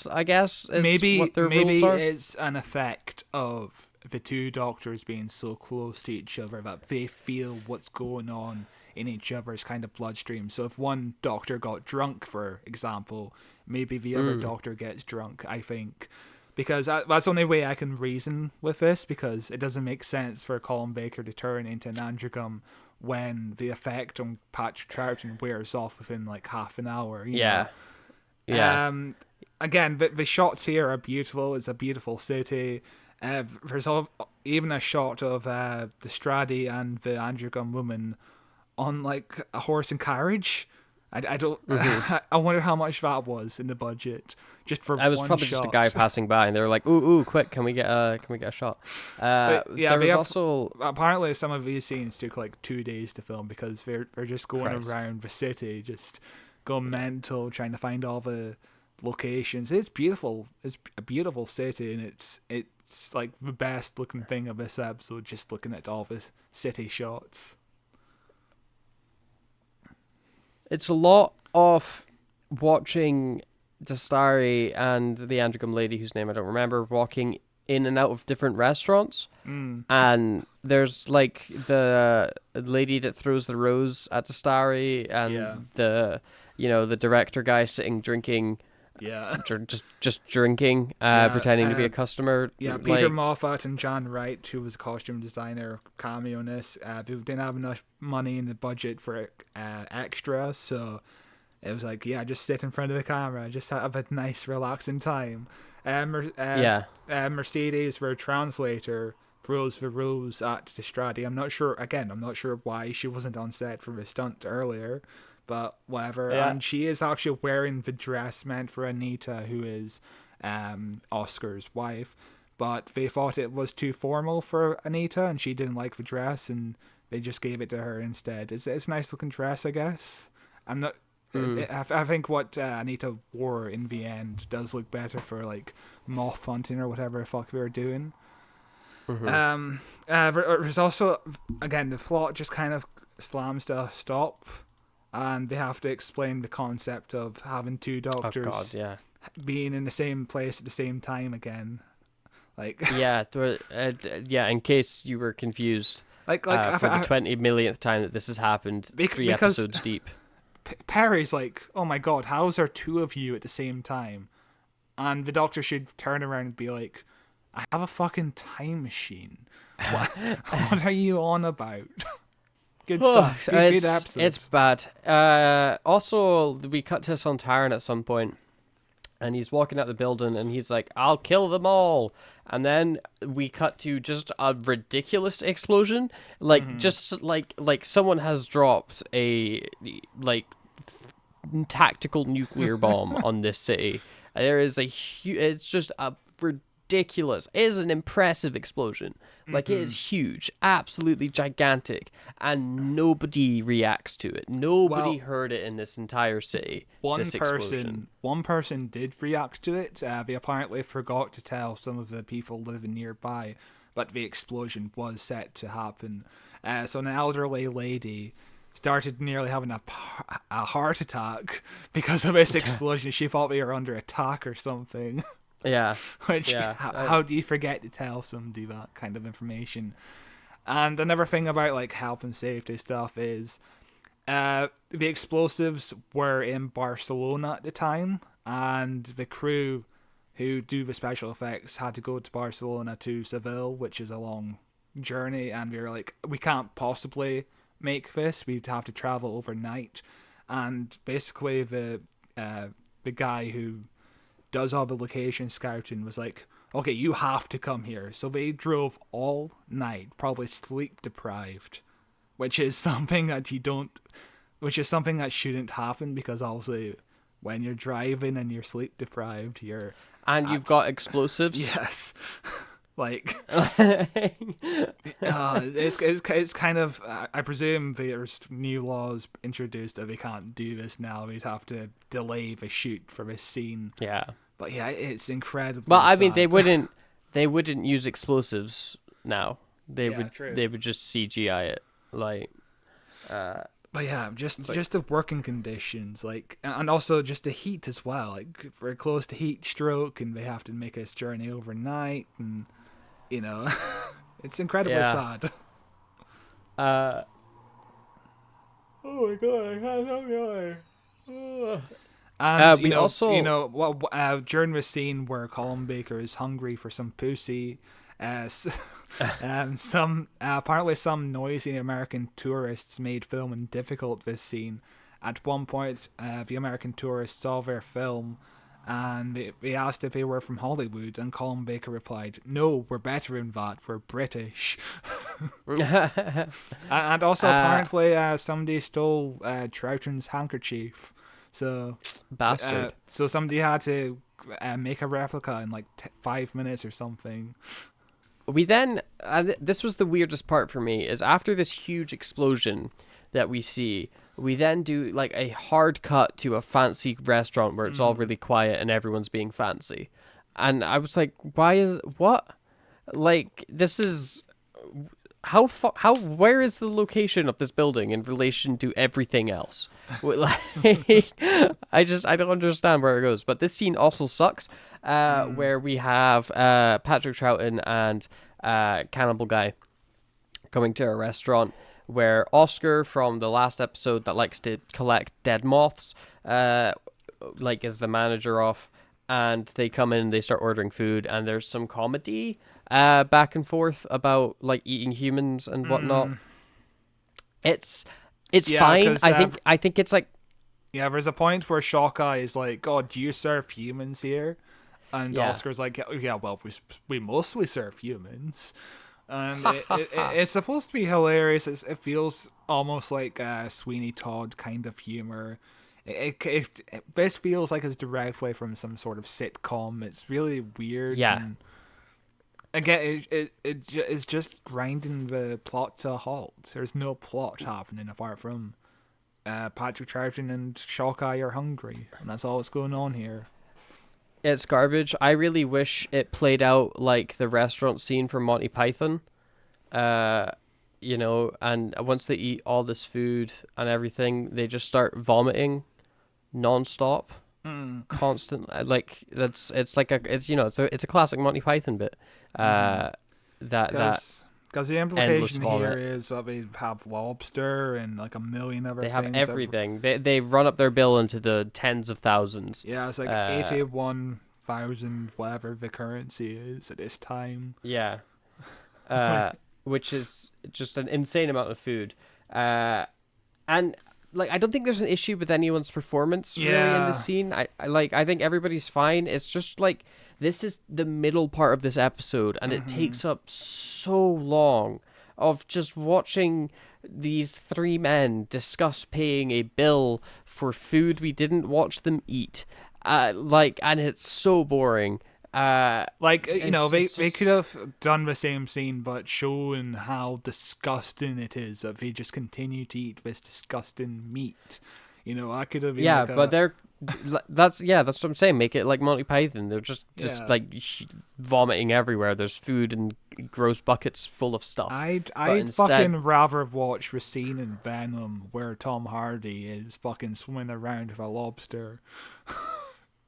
I guess, is what their rules are. Maybe it's an effect of the two Doctors being so close to each other that they feel what's going on in each other's kind of bloodstream. So if one Doctor got drunk, for example, maybe the other Doctor gets drunk, I think. Because that's the only way I can reason with this, because it doesn't make sense for Colin Baker to turn into an androgram when the effect on Patrick Troughton wears off within like half an hour. You know? Again, the shots here are beautiful. It's a beautiful city. There's even a shot of the Stradi and the androgram woman on like a horse and carriage. I don't. I wonder how much that was in the budget just for. I was one probably shot. just a guy passing by, and they were like, "Ooh, quick! Can we get a shot?" There was also apparently some of these scenes took like 2 days to film because they're just going around the city, just going mental, trying to find all the locations. It's beautiful. It's a beautiful city, and it's like the best looking thing of this episode. Just looking at all the city shots. It's a lot of watching Dastari and the androgram lady, whose name I don't remember, walking in and out of different restaurants. And there's like the lady that throws the rose at Dastari, and the director guy sitting drinking. Just drinking, pretending to be a customer. Peter Moffat and John Wright, who was a costume designer, cameo in this. They didn't have enough money in the budget for extras, so it was like, just sit in front of the camera, just have a nice, relaxing time. Mercedes, for a translator, throws the rose at Stradi. I'm not sure why she wasn't on set for the stunt earlier. But whatever, and she is actually wearing the dress meant for Anita, who is Oscar's wife. But they thought it was too formal for Anita, and she didn't like the dress, and they just gave it to her instead. It's a nice looking dress, I guess. I'm not. I think what Anita wore in the end does look better for like moth hunting or whatever the fuck we were doing. There's also, again, the plot just kind of slams to a stop, and they have to explain the concept of having two doctors Oh God, yeah. being in the same place at the same time again. Like Yeah, yeah. In case you were confused, like for the 20 millionth time that this has happened, 3 because episodes deep. Perry's like, oh my God, how is there two of you at the same time? And the doctor should turn around and be like, I have a fucking time machine. What are you on about? Good stuff. Good episode. It's bad. Also, we cut to Sontaran at some point, and he's walking out the building, and he's like, "I'll kill them all." And then we cut to just a ridiculous explosion, like just like someone has dropped a tactical nuclear bomb on this city. There is it's just a ridiculous. It is an impressive explosion. Like it is huge, absolutely gigantic, and nobody reacts to it. Nobody heard it in this entire city. One explosion. person did react to it. They apparently forgot to tell some of the people living nearby, but the explosion was set to happen. So an elderly lady started nearly having a heart attack because of this explosion. She thought we were under attack or something. Yeah. Which, yeah. How do you forget to tell somebody that kind of information? And another thing about like health and safety stuff is the explosives were in Barcelona at the time, and the crew who do the special effects had to go to Barcelona to Seville, which is a long journey, and we were like, we can't possibly make this, we'd have to travel overnight. And basically the guy who does all the location scouting was like, okay, you have to come here. So they drove all night, probably sleep deprived, which is something that shouldn't happen, because obviously when you're driving and you're sleep deprived, you've got explosives. Yes. Like, it's kind of, I presume there's new laws introduced that we can't do this now. We'd have to delay the shoot for this scene. Yeah. But yeah, it's incredible. Well, I mean, they wouldn't use explosives now. They would just CGI it, like. But yeah, just the working conditions, like, and also just the heat as well. Like, we're close to heat stroke, and they have to make this journey overnight, and it's incredibly sad. Oh my God, I can't stop going. And we also, during the scene where Colin Baker is hungry for some pussy, apparently some noisy American tourists made filming difficult this scene. At one point, the American tourists saw their film, and they asked if they were from Hollywood, and Colin Baker replied, "No, we're better than that. We're British." And also, apparently, somebody stole Troughton's handkerchief. So bastard. So somebody had to make a replica in like 5 minutes or something. We then, this was the weirdest part for me, is after this huge explosion that we see, we then do like a hard cut to a fancy restaurant where it's all really quiet and everyone's being fancy. And I was like, what? Like, this is... where is the location of this building in relation to everything else? Like, I don't understand where it goes. But this scene also sucks, where we have Patrick Troughton and Cannibal Guy coming to a restaurant where Oscar from the last episode that likes to collect dead moths, is the manager of, and they come in and they start ordering food, and there's some comedy back and forth about like eating humans and whatnot. It's fine. I think it's like, yeah, there's a point where Shockeye is like, "God, do you serve humans here?" And Oscar's like, "Yeah, well, we mostly serve humans." And it's supposed to be hilarious. It feels almost like Sweeney Todd kind of humor. This feels like it's directly from some sort of sitcom. It's really weird. Yeah. And again, it's just grinding the plot to a halt. There's no plot happening apart from Patrick Troughton and Shockeye are hungry, and that's all that's going on here. It's garbage. I really wish it played out like the restaurant scene from Monty Python, you know, and once they eat all this food and everything, they just start vomiting non-stop, constant. Like it's like it's a classic Monty Python bit. That Because the endless implication vomit. here is that they have lobster and like a million other they things. have everything. They run up their bill into the tens of thousands. Yeah, it's like 81,000 whatever the currency is at this time. Yeah. Which is just an insane amount of food. And like I don't think there's an issue with anyone's performance really in Yeah. this scene. I think everybody's fine. It's just like this is the middle part of this episode and it takes up so long of just watching these three men discuss paying a bill for food we didn't watch them eat. And it's so boring. Like, you know, they it's just- could have done the same scene, but shown how disgusting it is that they just continue to eat this disgusting meat. You know, I could have been Yeah, like but that's what I'm saying. Make it like Monty Python. They're just Yeah. like vomiting everywhere. There's food and gross buckets full of stuff. I'd instead- fucking rather watch the scene in Venom where Tom Hardy is fucking swimming around with a lobster.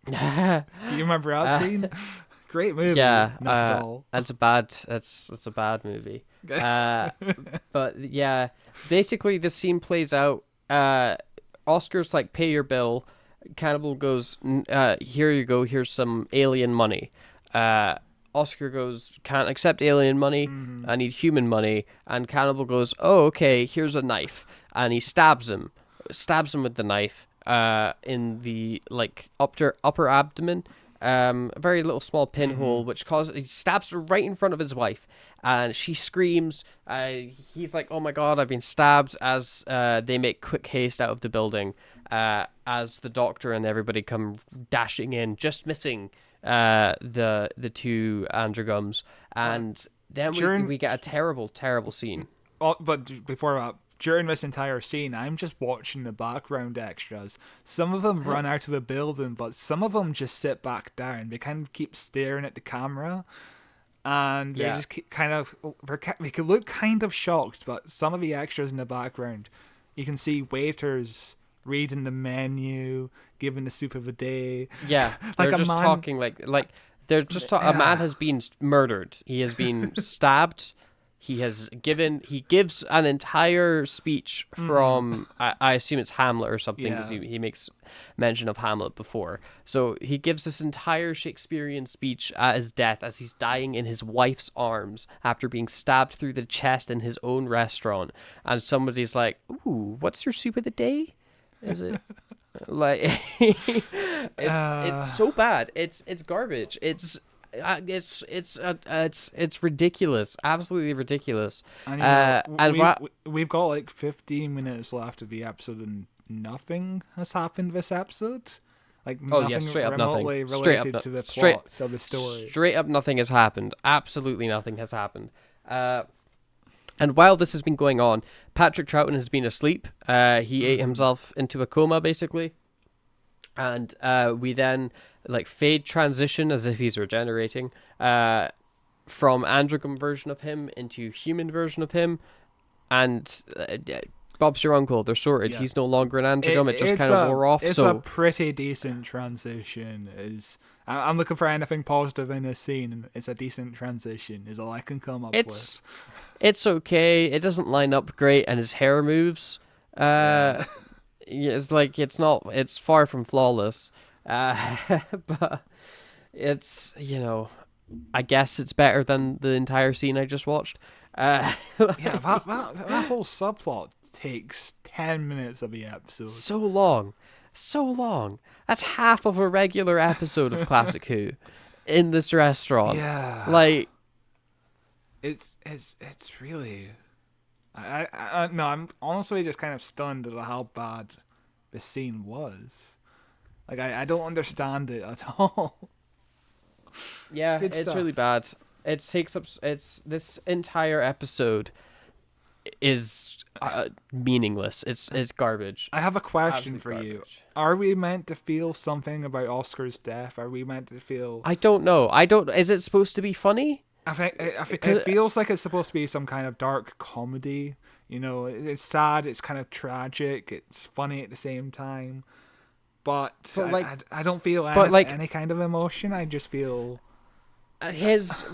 Do you remember that scene? Great movie. Yeah, Not at all. it's a bad movie. But yeah, basically the scene plays out. Oscar's like, pay your bill. Cannibal goes, here you go. Here's some alien money. Oscar goes, can't accept alien money. I need human money. And Cannibal goes, oh, okay, here's a knife. And he stabs him with the knife in the like upper abdomen. A very little small pinhole, which causes he stabs her right in front of his wife, and she screams. He's like, "Oh my god, I've been stabbed!" As they make quick haste out of the building, as the doctor and everybody come dashing in, just missing the two Androgums, and then we get a terrible scene. Oh, but before that, during this entire scene, I'm just watching the background extras. Some of them run out of the building, but some of them just sit back down. They kind of keep staring at the camera, and they just keep kind of they could look kind of shocked. But some of the extras in the background, you can see waiters reading the menu, giving the soup of the day. Yeah, Like they're a just man- talking like they're just a man has been murdered. He has been stabbed. He gives an entire speech from I assume it's Hamlet or something because Yeah. he makes mention of Hamlet before. So he gives this entire Shakespearean speech at his death as he's dying in his wife's arms after being stabbed through the chest in his own restaurant. And somebody's like, "Ooh, what's your soup of the day? Is it?" Like it's so bad. It's garbage. It's ridiculous, absolutely ridiculous. And we've got like 15 minutes left of the episode, and nothing has happened this episode. Like nothing straight up nothing. remotely Straight up related no- to the straight- plot of the story. Straight up, nothing has happened. Absolutely nothing has happened. And while this has been going on, Patrick Troughton has been asleep. He ate himself into a coma, basically. And we then like fade transition as if he's regenerating from Androgum version of him into human version of him. And Bob's your uncle. They're sorted. Yeah. He's no longer an Androgum. It just kind of wore off. It's So a pretty decent transition. I'm looking for anything positive in this scene, and it's a decent transition. Is all I can come up with. It's okay. It doesn't line up great, and his hair moves. It's like it's far from flawless. But it's, I guess it's better than the entire scene I just watched. Yeah, that whole subplot takes 10 minutes of the episode. So long. That's half of a regular episode of Classic Who in this restaurant. Yeah. Like, It's really. No, I'm honestly just kind of stunned at how bad the scene was. Like, I don't understand it at all. yeah, Good it's stuff. really bad. It takes up. This entire episode is meaningless. It's garbage. I have a question Absolute for you. garbage. Are we meant to feel something about Oscar's death? Are we meant to feel? I don't know. Is it supposed to be funny? I think it feels like it's supposed to be some kind of dark comedy. You know, it's sad, it's kind of tragic, it's funny at the same time. But I don't feel any kind of emotion. I just feel his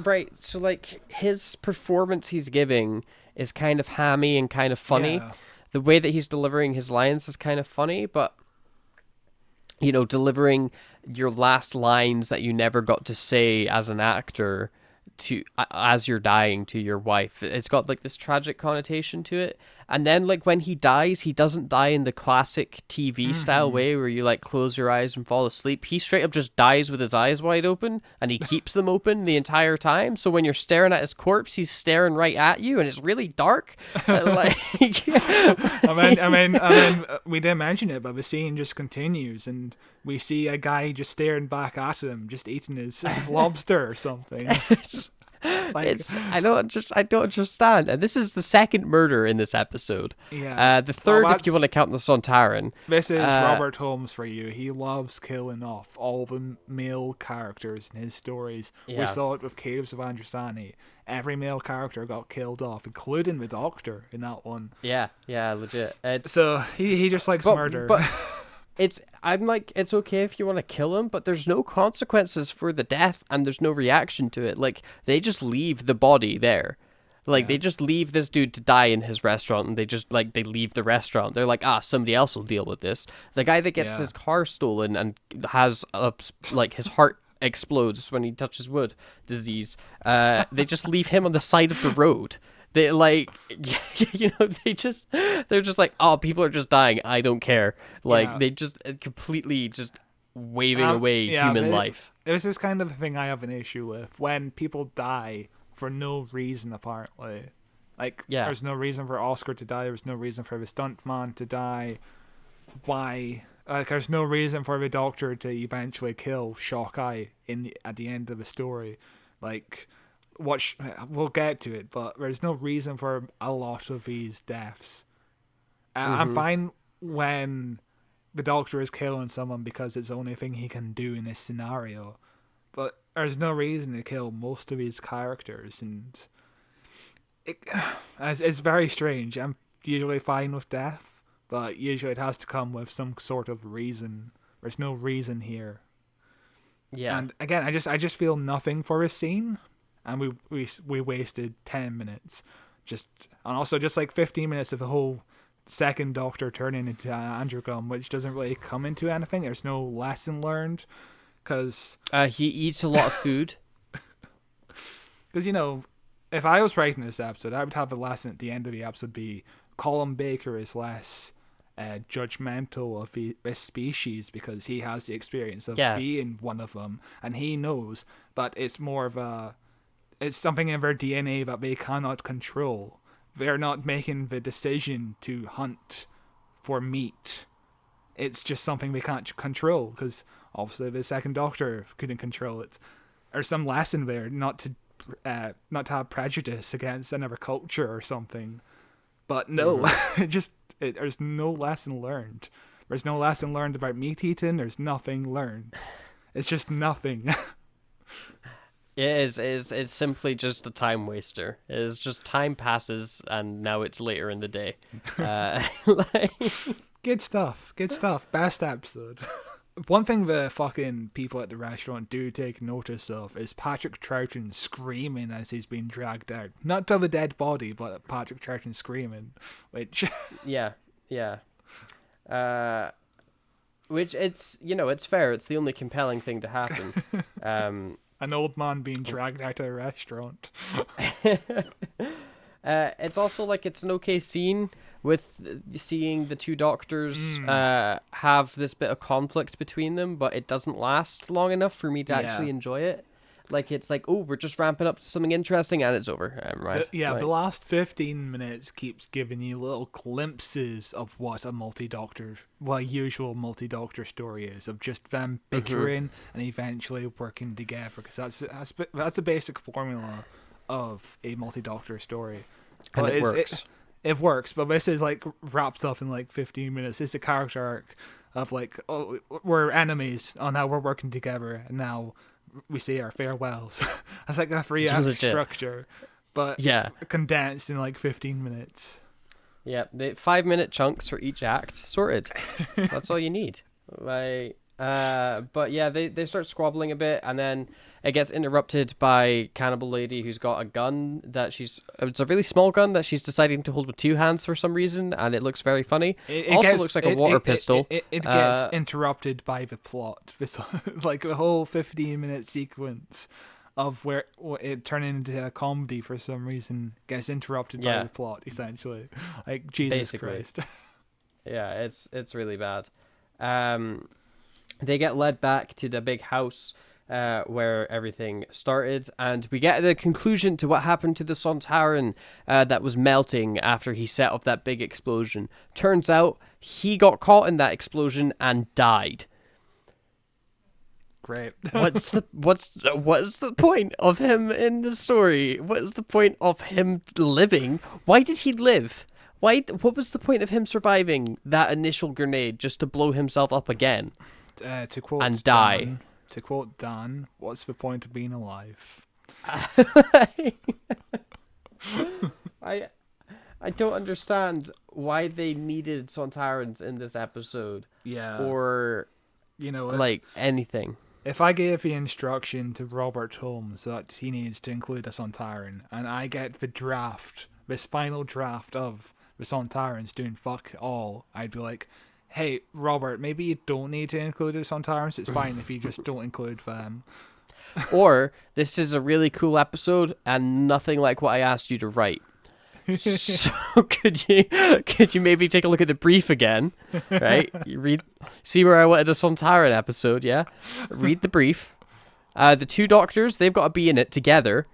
performance he's giving is kind of hammy and kind of funny. Yeah. The way that he's delivering his lines is kind of funny, but delivering your last lines that you never got to say as an actor as you're dying to your wife, it's got like this tragic connotation to it. And then like when he dies, he doesn't die in the classic TV style way where you like close your eyes and fall asleep. He straight up just dies with his eyes wide open, and he keeps them open the entire time. So when you're staring at his corpse, he's staring right at you, and it's really dark. Like, I mean, we didn't mention it, but the scene just continues, and we see a guy just staring back at him, just eating his lobster or something. Like, I don't understand. And this is the second murder in this episode. Yeah. The third, if you want to count the Sontaran. This is Robert Holmes for you. He loves killing off all the male characters in his stories. Yeah. We saw it with Caves of Androsani. Every male character got killed off, including the Doctor in that one. Yeah, legit. So he just likes murder. But it's okay if you want to kill him, but there's no consequences for the death, and there's no reaction to it. Like, they just leave the body there. Like, they just leave this dude to die in his restaurant, and they leave the restaurant. They're like, somebody else will deal with this. The guy that gets his car stolen and has his heart explodes when he touches wood disease. They just leave him on the side of the road. They they're just like, people are just dying. I don't care. Like, they just completely just waving away human life. This is kind of the thing I have an issue with, when people die for no reason, apparently. Like, there's no reason for Oscar to die. There's no reason for the stuntman to die. Why? Like, there's no reason for the Doctor to eventually kill Shockeye at the end of the story. Like, we'll get to it, but there's no reason for a lot of these deaths. I'm fine when the Doctor is killing someone because it's the only thing he can do in this scenario, but there's no reason to kill most of these characters, and it's very strange. I'm usually fine with death, but usually it has to come with some sort of reason. There's no reason here. Yeah. And again, I just feel nothing for this scene. And we wasted 10 minutes, and also just like 15 minutes of the whole second Doctor turning into Androgum, which doesn't really come into anything. There's no lesson learned, because he eats a lot of food. Because if I was writing this episode, I would have the lesson at the end of the episode be Colin Baker is less judgmental of this species because he has the experience of being one of them, and he knows, but it's more of it's something in their DNA that they cannot control. They're not making the decision to hunt for meat. It's just something they can't control, because obviously the second Doctor couldn't control it. There's some lesson there not to have prejudice against another culture or something. But no, there's no lesson learned. There's no lesson learned about meat eating. There's nothing learned. It's just nothing. It's simply just a time waster. It's just time passes, and now it's later in the day. Good stuff. Best episode. One thing the fucking people at the restaurant do take notice of is Patrick Troughton screaming as he's being dragged out. Not to the dead body, but Patrick Troughton screaming. Which... Yeah. Which it's fair. It's the only compelling thing to happen. An old man being dragged out of a restaurant. It's also like it's an okay scene with seeing the two Doctors have this bit of conflict between them, but it doesn't last long enough for me to actually enjoy it. Like, it's like, we're just ramping up to something interesting, and it's over. Right? The last 15 minutes keeps giving you little glimpses of what a usual multi-Doctor story is, of just them bickering and eventually working together, because that's a basic formula of a multi-Doctor story. And it works. It works, but this is like wrapped up in like 15 minutes. It's a character arc of like, we're enemies, now we're working together, and now we say our farewells. It's like a 3-act Legit. structure, but Yeah. condensed in like 15 minutes. Yeah, the 5-minute chunks for each act, sorted. That's all you need. Like, but yeah, they start squabbling a bit, and then it gets interrupted by Cannibal Lady, who's got a gun that it's a really small gun that she's deciding to hold with 2 hands for some reason, and it looks very funny. It also looks like a water pistol. It gets interrupted by the plot. Like the whole 15-minute sequence of where it turned into a comedy for some reason gets interrupted by the plot, essentially. Like, Jesus Basically. Christ. Yeah, it's really bad. They get led back to the big house where everything started, and we get the conclusion to what happened to the Sontaran that was melting after he set off that big explosion. Turns out he got caught in that explosion and died. Great. What's the point of him in the story? What is the point of him living? Why did he live? What was the point of him surviving that initial grenade just to blow himself up again? To quote and die. To quote Dan, what's the point of being alive? I don't understand why they needed Sontarans in this episode. Yeah. Or like anything. If I gave the instruction to Robert Holmes that he needs to include a Sontaran, and I get this final draft of the Sontarans doing fuck all, I'd be like, hey, Robert, maybe you don't need to include the Sontarans. It's fine if you just don't include them. Or, this is a really cool episode and nothing like what I asked you to write. So could you maybe take a look at the brief again, right? You see where I wanted a Sontaran episode, yeah? Read the brief. The 2 doctors, they've got to be in it together.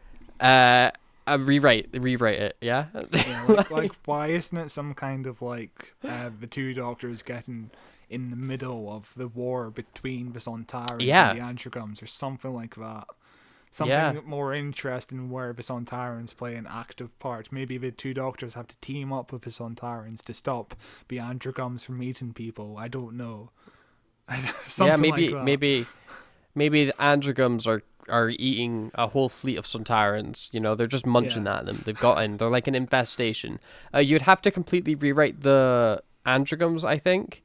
Rewrite it, yeah? Yeah, like why isn't it some kind of like the 2 doctors getting in the middle of the war between the Sontarans and the Androgums or something like that? Something more interesting where the Sontarans play an active part. Maybe the 2 doctors have to team up with the Sontarans to stop the Androgums from eating people. I don't know. Maybe the Androgums are eating a whole fleet of Sontarans. They're just munching at them. They're like an infestation. You'd have to completely rewrite the Androgums, I think.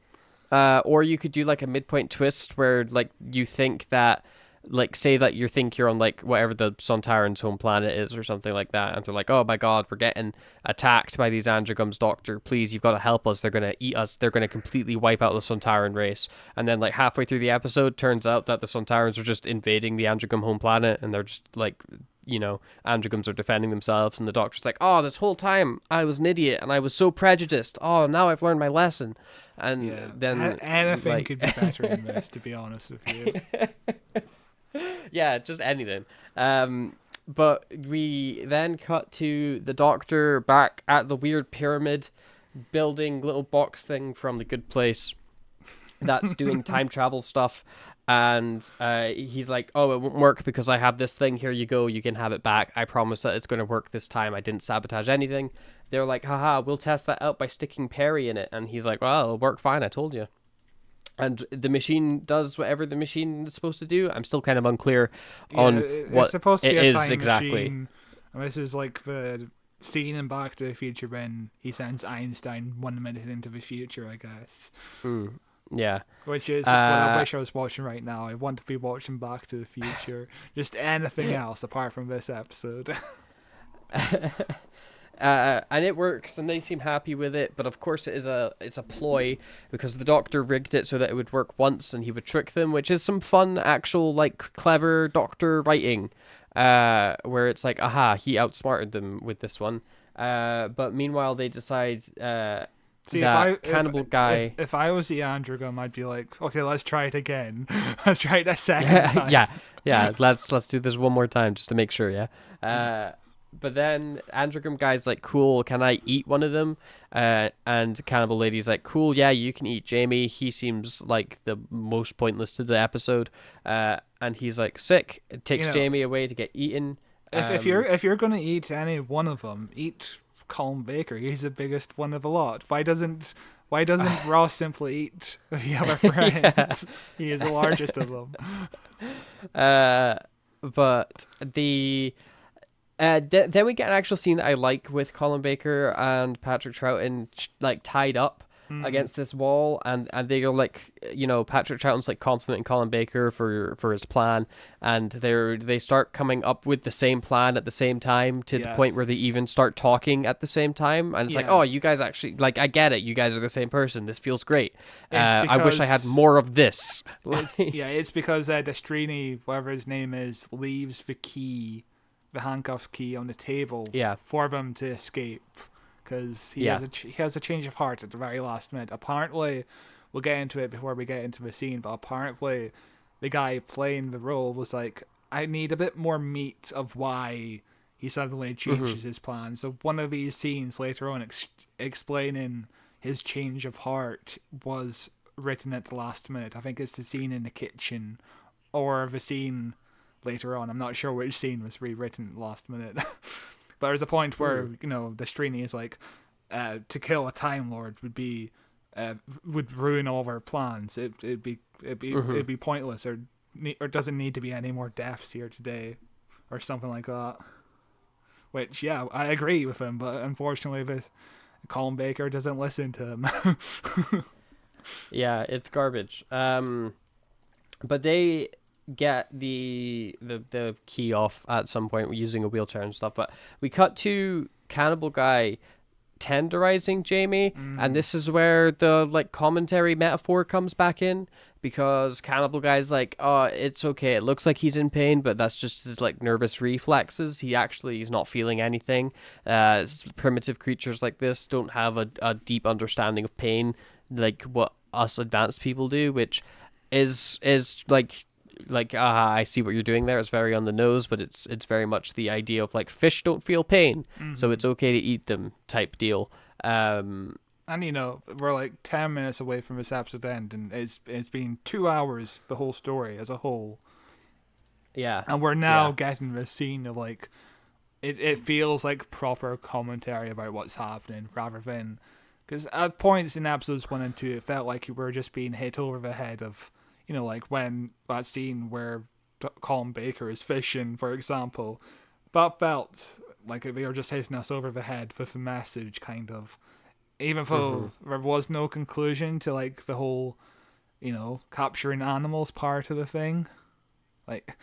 Or you could do like a midpoint twist where like you think that, like, say that you think you're on like whatever the Sontaran's home planet is or something like that, and they're like, oh my god, we're getting attacked by these Androgums, Doctor, please, you've got to help us, they're going to eat us, they're going to completely wipe out the Sontaran race. And then like halfway through the episode, turns out that the Sontarans are just invading the Androgum home planet, and they're just like, Androgums are defending themselves, and the Doctor's like, oh, this whole time I was an idiot and I was so prejudiced, oh, now I've learned my lesson. And then anything could be better than this, to be honest with you. Yeah, just anything. But we then cut to the Doctor back at the weird pyramid building little box thing from The Good Place that's doing time travel stuff. And he's like, oh, it won't work because I have this thing. Here you go. You can have it back. I promise that it's going to work this time. I didn't sabotage anything. They're like, haha, we'll test that out by sticking Perry in it. And he's like, well, it'll work fine. I told you. And the machine does whatever the machine is supposed to do. I'm still kind of unclear on what supposed to be it a is time exactly. Machine. And this is like the scene in Back to the Future when he sends Einstein 1 minute into the future, I guess. Yeah. Which is what I wish I was watching right now. I want to be watching Back to the Future. Just anything else apart from this episode. And it works, and they seem happy with it. But of course, it's a ploy because the Doctor rigged it so that it would work once, and he would trick them, which is some fun, actual, like, clever Doctor writing, where it's like, aha, he outsmarted them with this one. But meanwhile, they decide See, Cannibal Guy. If I was the Androgum, I'd be like, okay, let's try it again. Let's try it a second time. Yeah. Let's do this one more time just to make sure. Yeah. But then Androgum Guy's like, cool, can I eat one of them? And Cannibal Lady's like, cool, yeah, you can eat Jamie. He seems like the most pointless to the episode. And he's like, sick. It takes Jamie away to get eaten. If you're gonna eat any one of them, eat Colin Baker. He's the biggest one of the lot. Why doesn't Why doesn't Ross simply eat the other friends? He is the largest of them. But then we get an actual scene that I like with Colin Baker and Patrick Troughton like tied up against this wall, and they go like, Patrick Troughton's like complimenting Colin Baker for his plan, and they start coming up with the same plan at the same time to the point where they even start talking at the same time, and it's like, oh, you guys actually, like, I get it, you guys are the same person, this feels great. I wish I had more of this. It's because Destrini, whatever his name is, leaves the handcuff key on the table for them to escape, because he has a change of heart at the very last minute. Apparently, we'll get into it before we get into the scene, but apparently the guy playing the role was like, I need a bit more meat of why he suddenly changes his plan. So one of these scenes later on explaining his change of heart was written at the last minute. I think it's the scene in the kitchen or the scene later on. I'm not sure which scene was rewritten at the last minute. But there's a point where, Destrini is like, to kill a Time Lord would ruin all of our plans. It'd be pointless, or doesn't need to be any more deaths here today, or something like that. Which, I agree with him, but unfortunately, Colin Baker doesn't listen to him. Yeah, it's garbage. But they get the key off at some point using a wheelchair and stuff, but we cut to Cannibal Guy tenderizing Jamie, and this is where the like commentary metaphor comes back in, because Cannibal Guy's like, oh, it's okay, it looks like he's in pain, but that's just his like nervous reflexes. He's not feeling anything. Primitive creatures like this don't have a deep understanding of pain like what us advanced people do, which is like I see what you're doing there. It's very on the nose, but it's very much the idea of like fish don't feel pain, so it's okay to eat them type deal. And we're like 10 minutes away from this episode end, and it's been 2 hours, the whole story as a whole. Yeah, and we're now getting this scene of like it feels like proper commentary about what's happening, rather than, because at points in episodes 1 and 2 it felt like you were just being hit over the head of, like when that scene where Colin Baker is fishing, for example, that felt like they were just hitting us over the head with a message, kind of. Even though there was no conclusion to like the whole, capturing animals part of the thing. Like,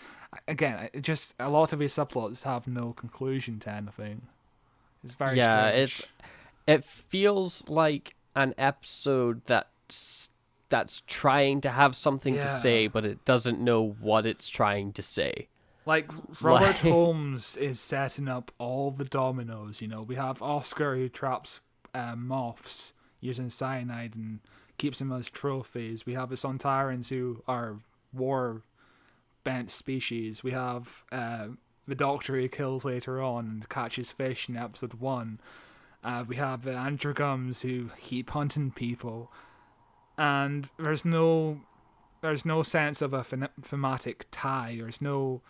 again, just a lot of these subplots have no conclusion to anything. It's very strange. It feels like an episode that's trying to have something to say, but it doesn't know what it's trying to say. Like, Robert Holmes is setting up all the dominoes, We have Oscar, who traps moths using cyanide and keeps them as trophies. We have the Sontarans, who are war-bent species. We have the Doctor, who kills later on and catches fish in episode 1. We have the Androgums, who keep hunting people. And there's no sense of a thematic tie. There's no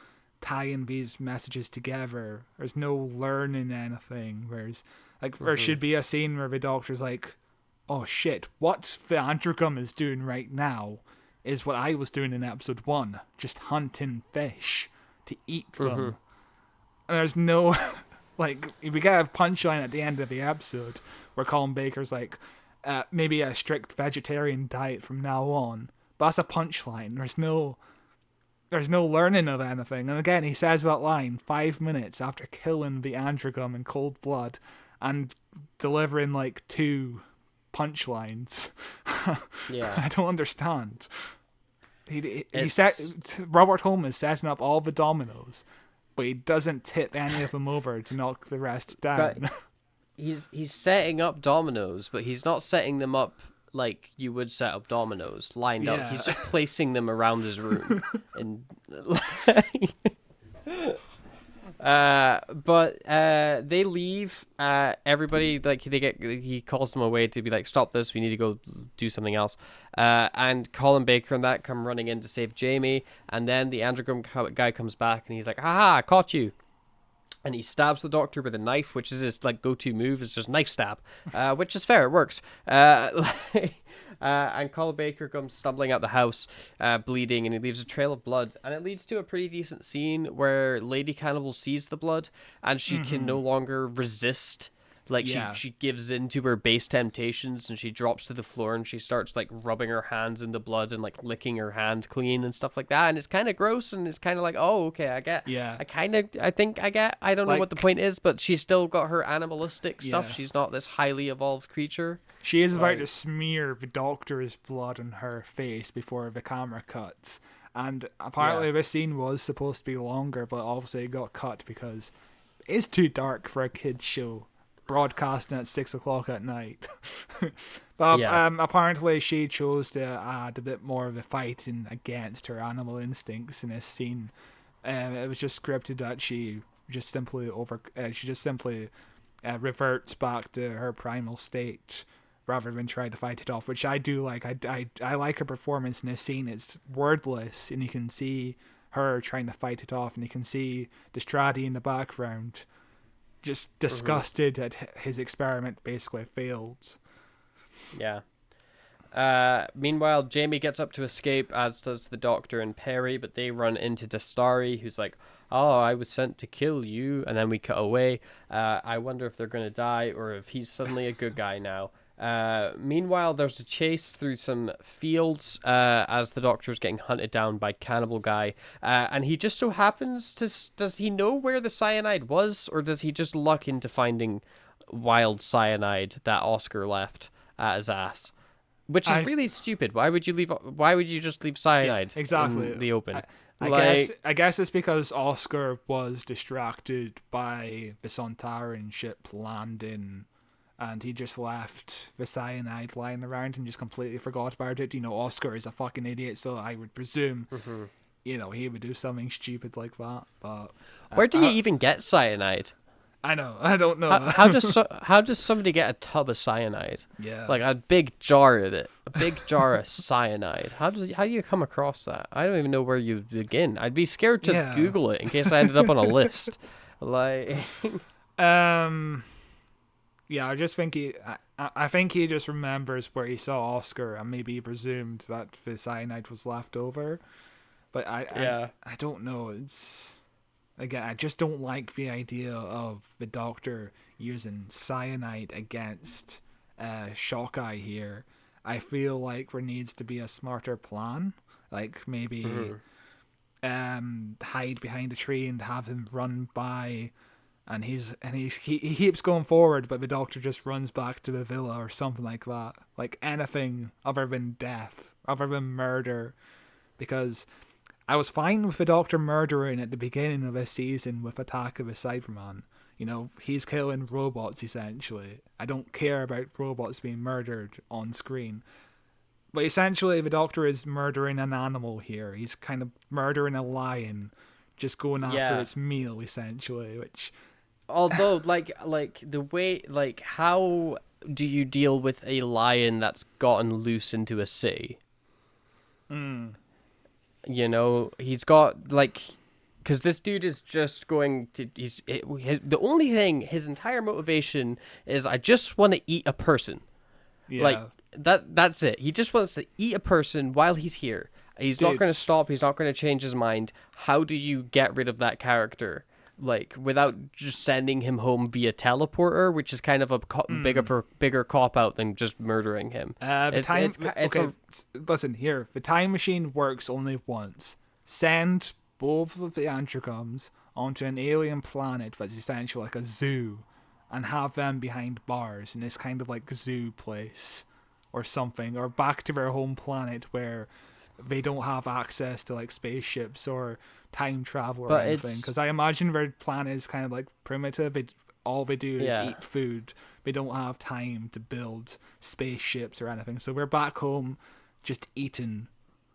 tying these messages together. There's no learning anything. Whereas, like, there should be a scene where the Doctor's like, oh shit, what the Androgum is doing right now is what I was doing in episode 1, just hunting fish to eat them. And there's no, like, we get a punchline at the end of the episode where Colin Baker's like, maybe a strict vegetarian diet from now on. But that's a punchline. There's no learning of anything. And again, he says that line 5 minutes after killing the Androgum in cold blood and delivering like 2 punchlines. I don't understand. Robert Holmes is setting up all the dominoes, but he doesn't tip any of them over to knock the rest down. But he's setting up dominoes, but he's not setting them up like you would set up dominoes lined up. He's just placing them around his room. And but they leave. Everybody, like, he calls them away to be like, stop this, we need to go do something else. And Colin Baker and that come running in to save Jamie, and then the Androgum guy comes back and he's like, haha, I caught you. and he stabs the Doctor with a knife, which is his like go-to move. Is just knife stab, which is fair. It works. And Carl Baker comes stumbling out the house, bleeding, and he leaves a trail of blood. And it leads to a pretty decent scene where Lady Cannibal sees the blood, and she can no longer resist. Like, she gives in to her base temptations, and she drops to the floor, and she starts, like, rubbing her hands in the blood and, like, licking her hand clean and stuff like that. And it's kind of gross, and it's kind of like, oh, okay, I get. Yeah. I don't know what the point is, but she's still got her animalistic stuff. Yeah. She's not this highly evolved creature. She is about to smear the Doctor's blood on her face before the camera cuts. And apparently this scene was supposed to be longer, but obviously it got cut because it's too dark for a kid's show. Broadcasting at 6 o'clock at night. But apparently she chose to add a bit more of the fighting against her animal instincts in this scene. It was just scripted that she just simply reverts back to her primal state rather than try to fight it off, which I do like. I like her performance in this scene. It's wordless, and you can see her trying to fight it off, and you can see Destrade in the background just disgusted at his experiment basically failed. Yeah. Meanwhile, Jamie gets up to escape, as does the Doctor and Perry, but they run into Dastari, who's like, oh, I was sent to kill you, and then we cut away. I wonder if they're going to die, or if he's suddenly a good guy now. Meanwhile, there's a chase through some fields as the Doctor's getting hunted down by Cannibal Guy. And he just so happens to... Does he know where the cyanide was? Or does he just luck into finding wild cyanide that Oscar left at his ass? Which is really stupid. Why would you just leave cyanide in the open? I guess it's because Oscar was distracted by the Sontaran ship landing, and he just left the cyanide lying around and just completely forgot about it. You know, Oscar is a fucking idiot, so I would presume, you know, he would do something stupid like that. But where do you even get cyanide? I know, I don't know. How does somebody get a tub of cyanide? Yeah, like a big jar of it, a big jar of cyanide. How do you come across that? I don't even know where you begin. I'd be scared to Google it in case I ended up on a list. Like, yeah, I just think I think he just remembers where he saw Oscar and maybe he presumed that the cyanide was left over. But I don't know. It's, again, I just don't like the idea of the Doctor using cyanide against Shockeye here. I feel like there needs to be a smarter plan. Like maybe hide behind a tree and have him run by. And he keeps going forward, but the Doctor just runs back to the villa or something like that. Like anything other than death, other than murder. Because I was fine with the Doctor murdering at the beginning of this season with Attack of the Cyberman. You know, he's killing robots essentially. I don't care about robots being murdered on screen. But essentially the Doctor is murdering an animal here. He's kind of murdering a lion, just going after its meal essentially, which... Although, like the way, like, how do you deal with a lion that's gotten loose into a city? You know, he's got, like, because this dude is just going to, the only thing, his entire motivation is, I just want to eat a person. Yeah. Like, that's it. He just wants to eat a person while he's here. He's not going to stop. He's not going to change his mind. How do you get rid of that character? Like, without just sending him home via teleporter, which is kind of a bigger cop-out than just murdering him. Listen, here. The time machine works only once. Send both of the Antragums onto an alien planet that's essentially like a zoo, and have them behind bars in this kind of like zoo place or something, or back to their home planet where they don't have access to like spaceships or time travel or anything, because I imagine their planet is kind of like primitive. All they do is eat food. They don't have time to build spaceships or anything, so we're back home just eating.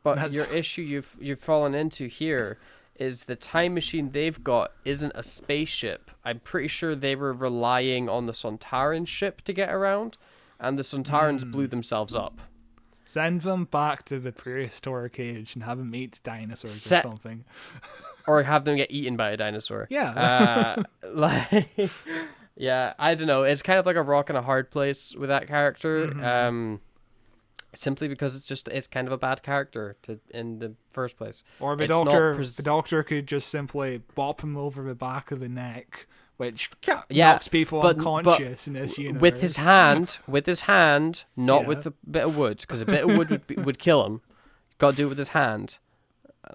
But your issue you've fallen into here is the time machine they've got isn't a spaceship. I'm pretty sure they were relying on the Sontaran ship to get around, and the Sontarans blew themselves up. Send them back to the prehistoric age and have them eat dinosaurs or something. or have them get eaten by a dinosaur. Yeah. Like, yeah, I don't know. It's kind of like a rock and a hard place with that character. Simply because it's kind of a bad character in the first place. Or the doctor could just simply bop him over the back of the neck, which knocks people unconscious in this universe. With his hand, not with a bit of wood, because a bit of wood would kill him. Got to do it with his hand,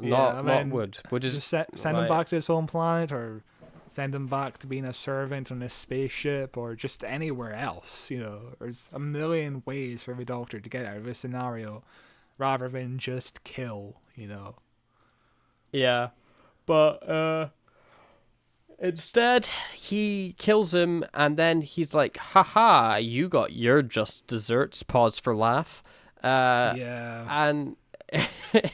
not wood. Wood is just send him back to his home planet, or send him back to being a servant on a spaceship, or just anywhere else. There's a million ways for the Doctor to get out of this scenario, rather than just kill. Yeah, but instead he kills him, and then he's like, "Haha, you got your just desserts." Pause for laugh. And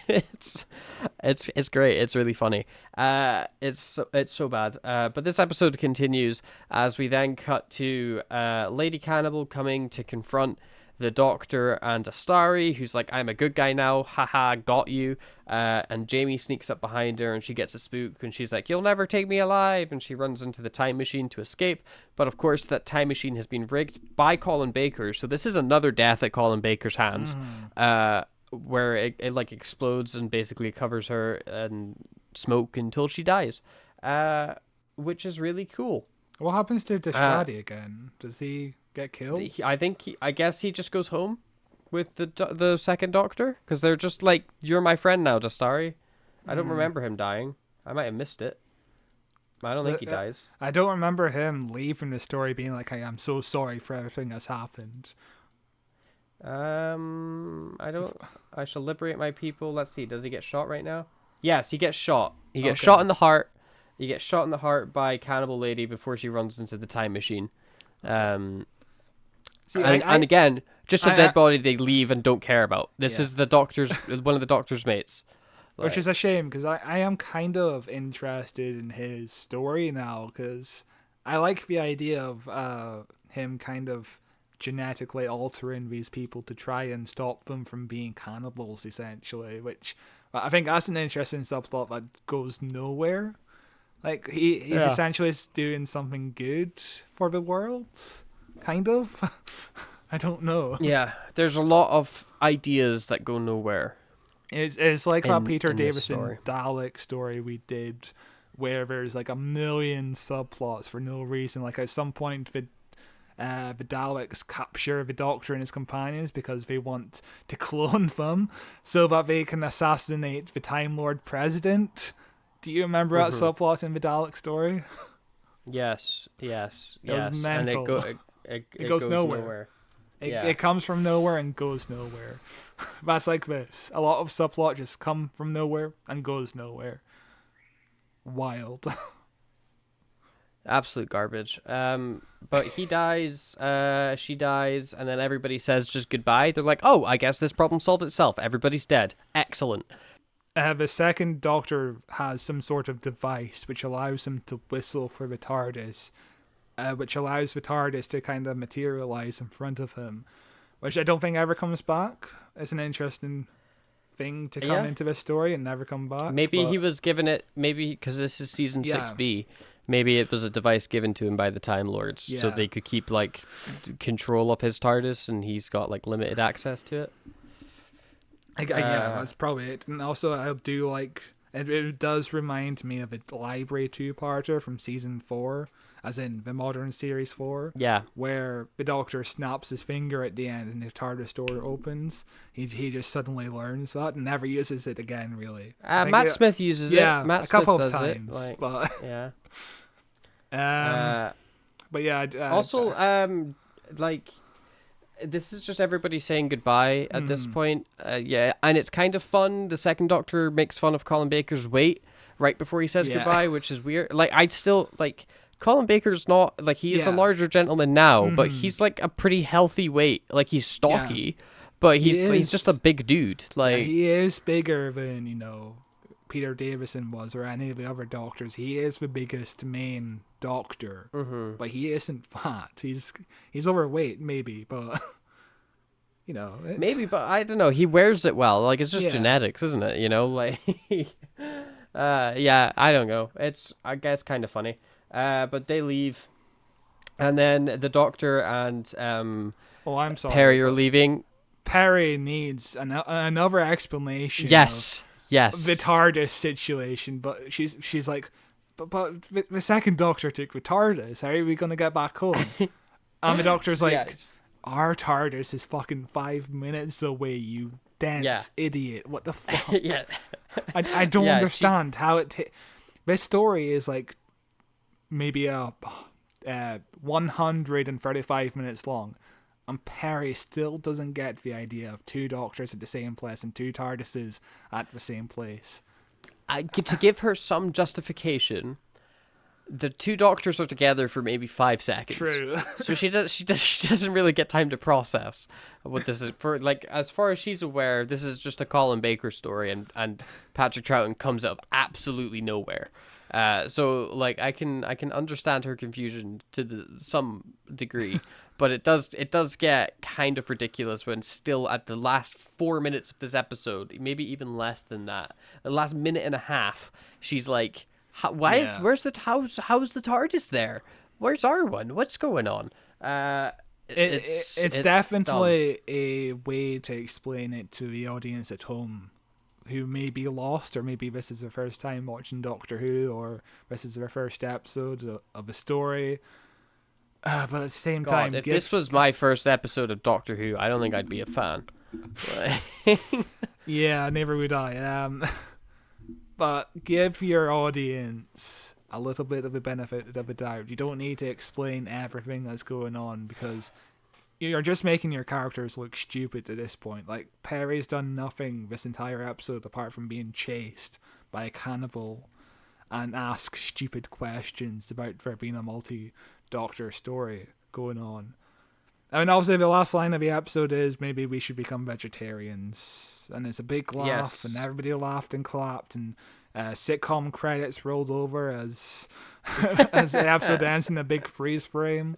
it's great. It's really funny. It's so bad. But this episode continues as we then cut to Lady Cannibal coming to confront the Doctor and Astari, who's like, "I'm a good guy now, haha, got you." And Jamie sneaks up behind her, and she gets a spook, and she's like, "You'll never take me alive," and she runs into the time machine to escape. But of course, that time machine has been rigged by Colin Baker, so this is another death at Colin Baker's hands. Where it like explodes and basically covers her in smoke until she dies, which is really cool. What happens to Dastardly again? Does he get killed? I guess he just goes home with the second Doctor, because they're just like, "You're my friend now, Dastari." I don't remember him dying. I might have missed it. I don't think he dies. I don't remember him leaving the story being like, "I am so sorry for everything that's happened." I shall liberate my people. Let's see. Does he get shot right now? Yes, he gets shot. He gets shot in the heart. He gets shot in the heart by Cannibal Lady before she runs into the time machine. And again, just a dead body they leave and don't care about. This is the Doctor's, one of the Doctor's mates. Which is a shame, because I am kind of interested in his story now, because I like the idea of him kind of genetically altering these people to try and stop them from being cannibals, essentially, which I think that's an interesting subplot that goes nowhere. Like, he's essentially doing something good for the world, kind of. I don't know. Yeah, there's a lot of ideas that go nowhere. It's like that Peter Davison Dalek story we did, where there's like a million subplots for no reason. Like, at some point, the Daleks capture the Doctor and his companions because they want to clone them so that they can assassinate the Time Lord President. Do you remember that subplot in the Dalek story? Yes. It was And mental. it goes nowhere. It comes from nowhere and goes nowhere. That's like this. A lot of subplot just come from nowhere and goes nowhere. Wild. Absolute garbage. But he dies, she dies, and then everybody says just goodbye. They're like, "Oh, I guess this problem solved itself. Everybody's dead. Excellent." The second Doctor has some sort of device which allows him to whistle for the TARDIS, which allows the TARDIS to kind of materialize in front of him, which I don't think ever comes back. It's an interesting thing to come into this story and never come back. Maybe he was given it, because this is season 6B. Maybe it was a device given to him by the Time Lords, so they could keep like control of his TARDIS, and he's got like limited access to it. Yeah, that's probably it. And also, I do like it does remind me of a Library 2-parter from season 4, as in the modern series 4. Yeah, where the Doctor snaps his finger at the end and the TARDIS door opens. He just suddenly learns that and never uses it again. Really, Matt Smith uses it. Matt a couple Smith of does times. It, but yeah. But yeah. Also, like, this is just everybody saying goodbye at this point. Yeah, and it's kind of fun. The second Doctor makes fun of Colin Baker's weight right before he says goodbye, which is weird. Like, I'd still like. Colin Baker's not like he is a larger gentleman now, but he's like a pretty healthy weight. Like, he's stocky, but he's just a big dude. Like, he is bigger than Peter Davison was or any of the other Doctors. He is the biggest main Doctor, but he isn't fat. He's overweight, maybe, but maybe, but I don't know. He wears it well. Like, it's just genetics, isn't it? Like. Yeah, I don't know. It's, I guess, kind of funny. But they leave, and then the Doctor and Oh, I'm sorry. Perry are leaving. Perry needs another explanation. Yes, of the TARDIS situation, but she's like, but the second Doctor took the TARDIS. How are we gonna get back home? And the Doctor's like, Yes. our TARDIS is fucking 5 minutes away. You dense idiot. What the fuck? Yeah. I don't understand how it. This story is like maybe 135 minutes long, and Perry still doesn't get the idea of two Doctors at the same place and two TARDISes at the same place. To give her some justification, the two Doctors are together for maybe 5 seconds. True. So she doesn't really get time to process what this is. For, like, as far as she's aware, this is just a Colin Baker story, and Patrick Troughton comes out of absolutely nowhere. So like I can understand her confusion to some degree, but it does get kind of ridiculous when still at the last 4 minutes of this episode, maybe even less than that, the last minute and a half, she's like, how's the TARDIS there? Where's our one? What's going on? It's definitely a way to explain it to the audience at home who may be lost, or maybe this is their first time watching Doctor Who, or this is their first episode of a story. But at the same time, if this was my first episode of Doctor Who, I don't think I'd be a fan. Yeah, neither would I. But give your audience a little bit of a benefit of the doubt. You don't need to explain everything that's going on, because you're just making your characters look stupid at this point. Like, Perry's done nothing this entire episode apart from being chased by a cannibal and ask stupid questions about there being a multi-Doctor story going on. I mean, obviously the last line of the episode is, maybe we should become vegetarians. And it's a big laugh, and everybody laughed and clapped, and sitcom credits rolled over as as the episode ends in a big freeze frame.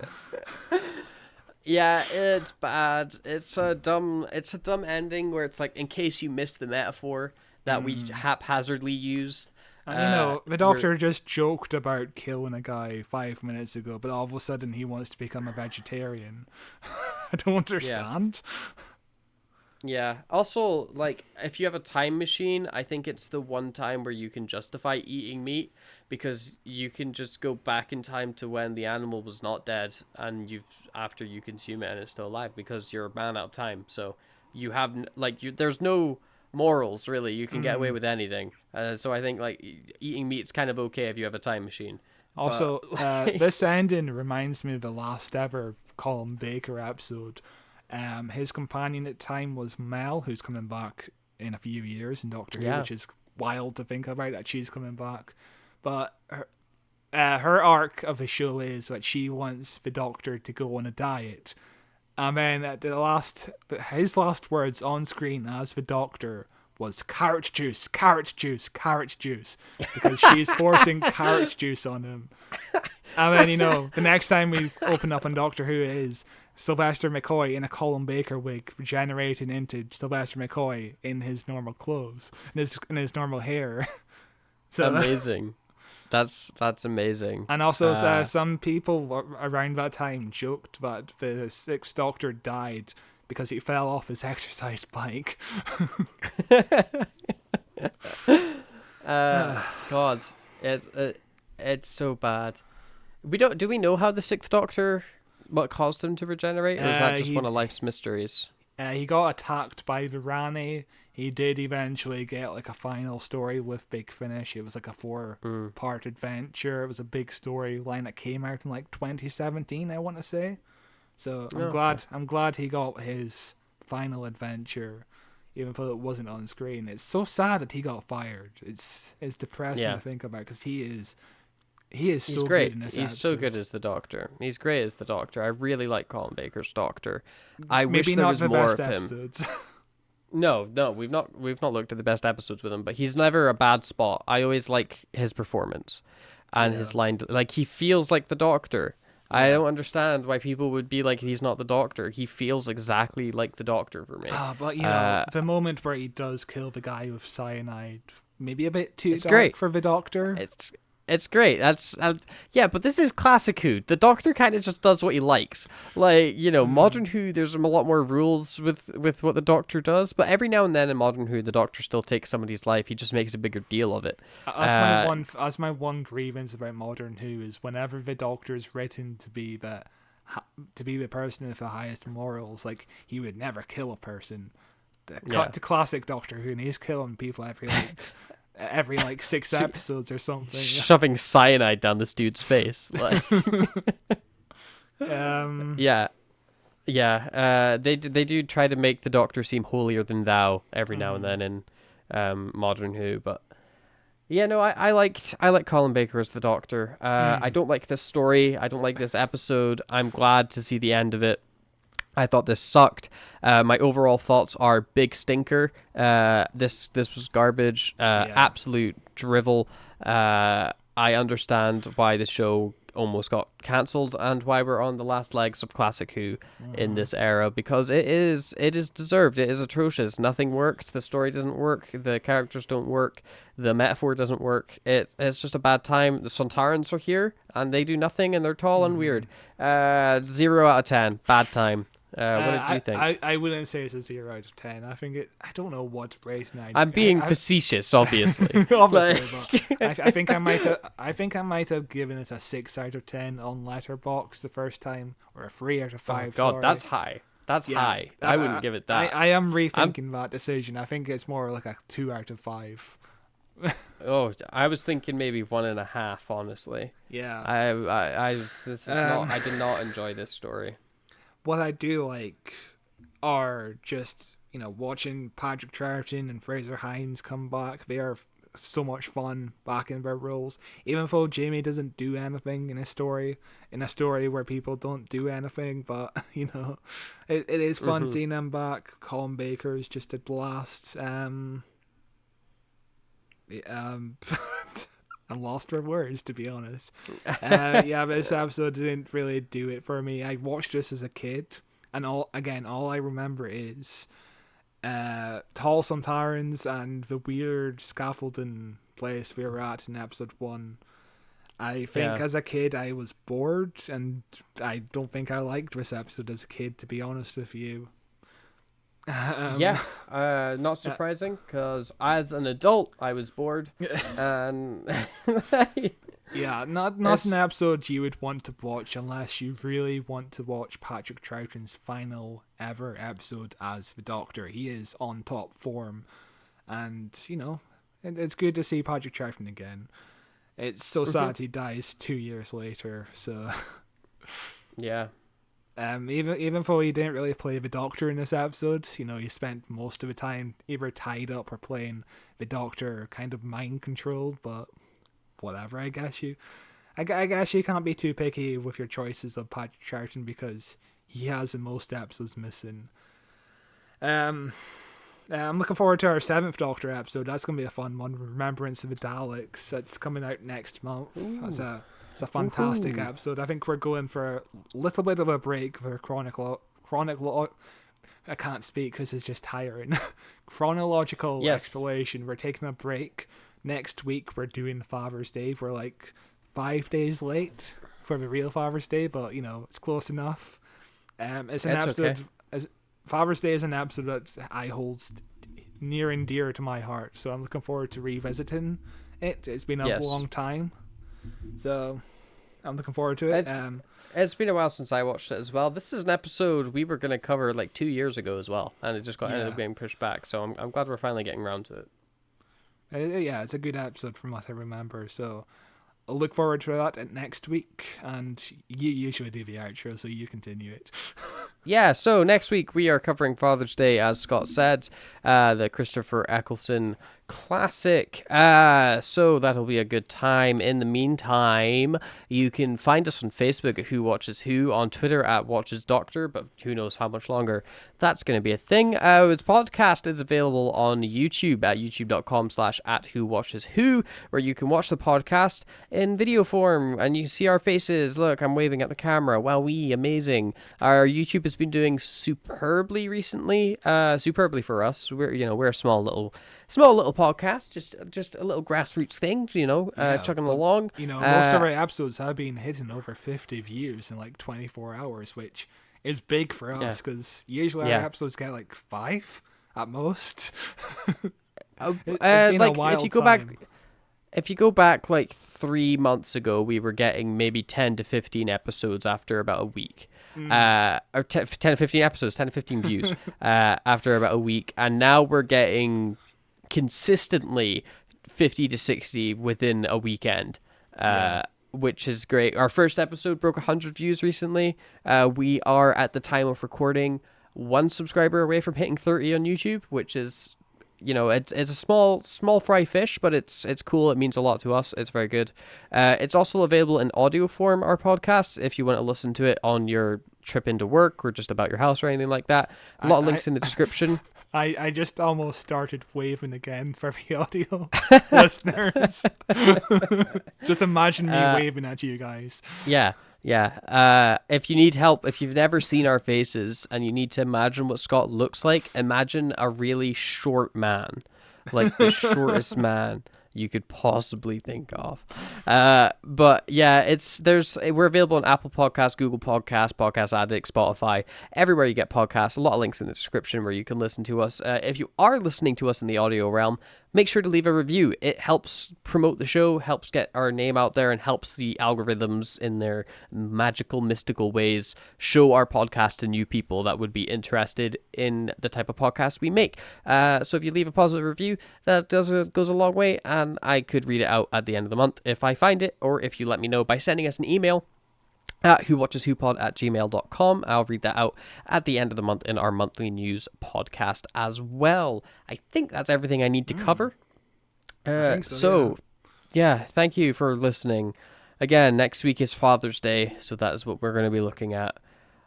Yeah, it's bad. It's a dumb ending where it's like, in case you missed the metaphor that we haphazardly used. The Doctor just joked about killing a guy 5 minutes ago, but all of a sudden he wants to become a vegetarian. I don't understand. Yeah. Also, like, if you have a time machine, I think it's the one time where you can justify eating meat, because you can just go back in time to when the animal was not dead, and after you consume it and it's still alive, because you're a man out of time. So you have there's no morals really. You can get away with anything. So I think like eating meat's kind of okay if you have a time machine. Also, this ending reminds me of the last ever Colin Baker episode. His companion at the time was Mel, who's coming back in a few years in Doctor Who, which is wild to think about, that she's coming back. But her arc of the show is that she wants the Doctor to go on a diet. And then at his last words on screen as the Doctor was carrot juice, carrot juice, carrot juice, because she's forcing carrot juice on him. And then, the next time we open up on Doctor Who is Sylvester McCoy in a Colin Baker wig regenerating into Sylvester McCoy in his normal clothes, in his normal hair. So amazing. That's amazing. And also, some people around that time joked that the Sixth Doctor died because he fell off his exercise bike. God, it's so bad. Do we know how the Sixth Doctor, what caused him to regenerate, or is that just one of life's mysteries? He got attacked by the Rani. He did eventually get like a final story with Big Finish. It was like a 4-part adventure. It was a big storyline that came out in like 2017, I want to say. So I'm glad he got his final adventure, even though it wasn't on screen. It's so sad that he got fired. It's depressing to think about, because he's so great. Good in this He's episode. so good as the Doctor. He's great as the Doctor. I really like Colin Baker's Doctor. I wish Maybe there not was the more best of him. episodes. No, we've not looked at the best episodes with him, but he's never a bad spot. I always like his performance and his line. Like, he feels like the Doctor. I don't understand why people would be like, he's not the Doctor. He feels exactly like the Doctor for me. But the moment where he does kill the guy with cyanide maybe a bit too It's dark great. for the Doctor. It's great. That's yeah, but this is classic Who. The Doctor kind of just does what he likes. Like, Modern Who, there's a lot more rules with what the Doctor does, but every now and then in Modern Who, the Doctor still takes somebody's life. He just makes a bigger deal of it. That's my one grievance about Modern Who is whenever the Doctor is written to be the person with the highest morals, like he would never kill a person. Cut to classic Doctor Who, and he's killing people every 6 episodes or something. Shoving cyanide down this dude's face. Like. Yeah. They do try to make the Doctor seem holier than thou every now and then in Modern Who, but yeah, no, I like Colin Baker as the Doctor. I don't like this story. I don't like this episode. I'm glad to see the end of it. I thought this sucked. My overall thoughts are big stinker. This was garbage. Absolute drivel. I understand why the show almost got cancelled and why we're on the last legs of Classic Who in this era, because it is deserved. It is atrocious. Nothing worked. The story doesn't work. The characters don't work. The metaphor doesn't work. It's just a bad time. The Sontarans are here and they do nothing and they're tall and weird. 0 out of 10. Bad time. What did you think? I wouldn't say it's a 0 out of 10. I think I don't know what rating I'm being facetious, obviously. Obviously, but I think I might have given it a 6 out of 10 on Letterboxd the first time, or a 3 out of 5. Oh God, sorry. that's high. That's high. I wouldn't give it that. I am rethinking that decision. I think it's more like a 2 out of 5. Oh, I was thinking maybe 1.5. Honestly. Yeah. I did not enjoy this story. What I do like are just, watching Patrick Troughton and Fraser Hines come back. They are so much fun back in their roles. Even though Jamie doesn't do anything in a story where people don't do anything, but, it is fun seeing them back. Colin Baker is just a blast. I'm lost for words, to be honest. This episode didn't really do it for me. I watched this as a kid, and all I remember is tall Sontarans and the weird scaffolding place we were at in episode 1. I think as a kid I was bored, and I don't think I liked this episode as a kid, to be honest with you. Not surprising, because as an adult I was bored, and not an episode you would want to watch unless you really want to watch Patrick Troughton's final ever episode as the Doctor. He is on top form, and it's good to see Patrick Troughton again. It's so sad he dies 2 years later, so yeah. Even though he didn't really play the Doctor in this episode, he spent most of the time either tied up or playing the Doctor, kind of mind controlled. But whatever, I guess you can't be too picky with your choices of Patrick Troughton because he has the most episodes missing. I'm looking forward to our 7th Doctor episode. That's going to be a fun one. Remembrance of the Daleks. That's coming out next month. It's a fantastic episode. I think we're going for a little bit of a break for I can't speak because it's just tiring. Chronological exploration. We're taking a break. Next week we're doing Father's Day. We're 5 days late for the real Father's Day, but it's close enough. It's an episode. Okay. Father's Day is an episode that I hold near and dear to my heart, so I'm looking forward to revisiting it. It's been a long time, so I'm looking forward to it. It's been a while since I watched it as well. This is an episode we were going to cover 2 years ago as well, and it just ended up getting pushed back, so I'm glad we're finally getting around to it. It's a good episode from what I remember, so I'll look forward to that next week, and you usually do the outro, so you continue it. Yeah, so next week we are covering Father's Day, as Scott said, the Christopher Eccleston classic. So that'll be a good time. In the meantime, you can find us on Facebook at Who Watches Who, on Twitter at Watches Doctor, but who knows how much longer that's going to be a thing. The podcast is available on YouTube at youtube.com/@whowatcheswho, where you can watch the podcast in video form and you see our faces. Look, I'm waving at the camera. Wowee, amazing. Our YouTube has been doing superbly recently. Superbly for us. We're a small little podcast, just a little grassroots thing, chugging along. Most of our episodes have been hitting over 50 views in like 24 hours, which is big for us because usually our episodes get like 5 at most. It's been a wild time. If you go back like 3 months ago, we were getting maybe 10 to 15 episodes after about a week. Or 10 to 15 episodes, 10 to 15 views after about a week. And now we're getting consistently 50 to 60 within a weekend, which is great. Our first episode broke 100 views recently. We are, at the time of recording, 1 subscriber away from hitting 30 on YouTube, which is, it's a small fry fish, but it's cool. It means a lot to us. It's very good. It's also available in audio form, our podcast, if you want to listen to it on your trip into work or just about your house or anything like that. A lot of links in the description. I just almost started waving again for the audio listeners. Just imagine me waving at you guys. Yeah. If you need help, if you've never seen our faces and you need to imagine what Scott looks like, imagine a really short man, like the shortest man you could possibly think of. But yeah, we're available on Apple Podcasts, Google Podcasts, Podcast Addict, Spotify, everywhere you get podcasts. A lot of links in the description where you can listen to us. If you are listening to us in the audio realm, make sure to leave a review. It helps promote the show, helps get our name out there, and helps the algorithms in their magical, mystical ways show our podcast to new people that would be interested in the type of podcast we make. So if you leave a positive review, that goes a long way, and I could read it out at the end of the month if I find it, or if you let me know by sending us an email at whowatcheswhopod@gmail.com. I'll read that out at the end of the month in our monthly news podcast as well. I think that's everything I need to cover. I think so, yeah, thank you for listening. Again, next week is Father's Day, so that is what we're going to be looking at.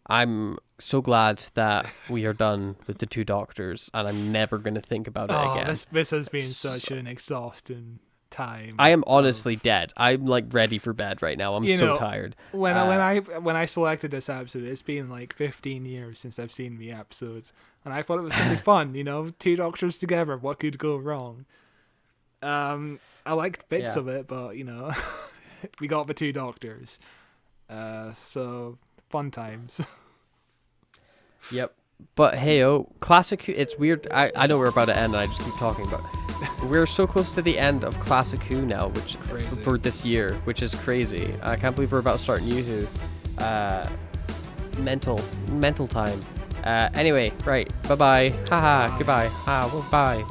I'm so glad that we are done with the 2 Doctors, and I'm never going to think about it again. This has been such an exhausting time. I am honestly dead. I'm like ready for bed right now. I'm so tired. When I selected this episode, it's been like 15 years since I've seen the episodes, and I thought it was gonna be fun. 2 Doctors together, what could go wrong? I liked bits of it, but we got the 2 Doctors, so fun times. Yep. But hey, Classic Who, it's weird. I know we're about to end and I just keep talking, but we're so close to the end of Classic Who now, which crazy. For this year, which is crazy. I can't believe we're about to start New Who. Mental time. Anyway, right. Bye-bye. Haha, goodbye. Bye.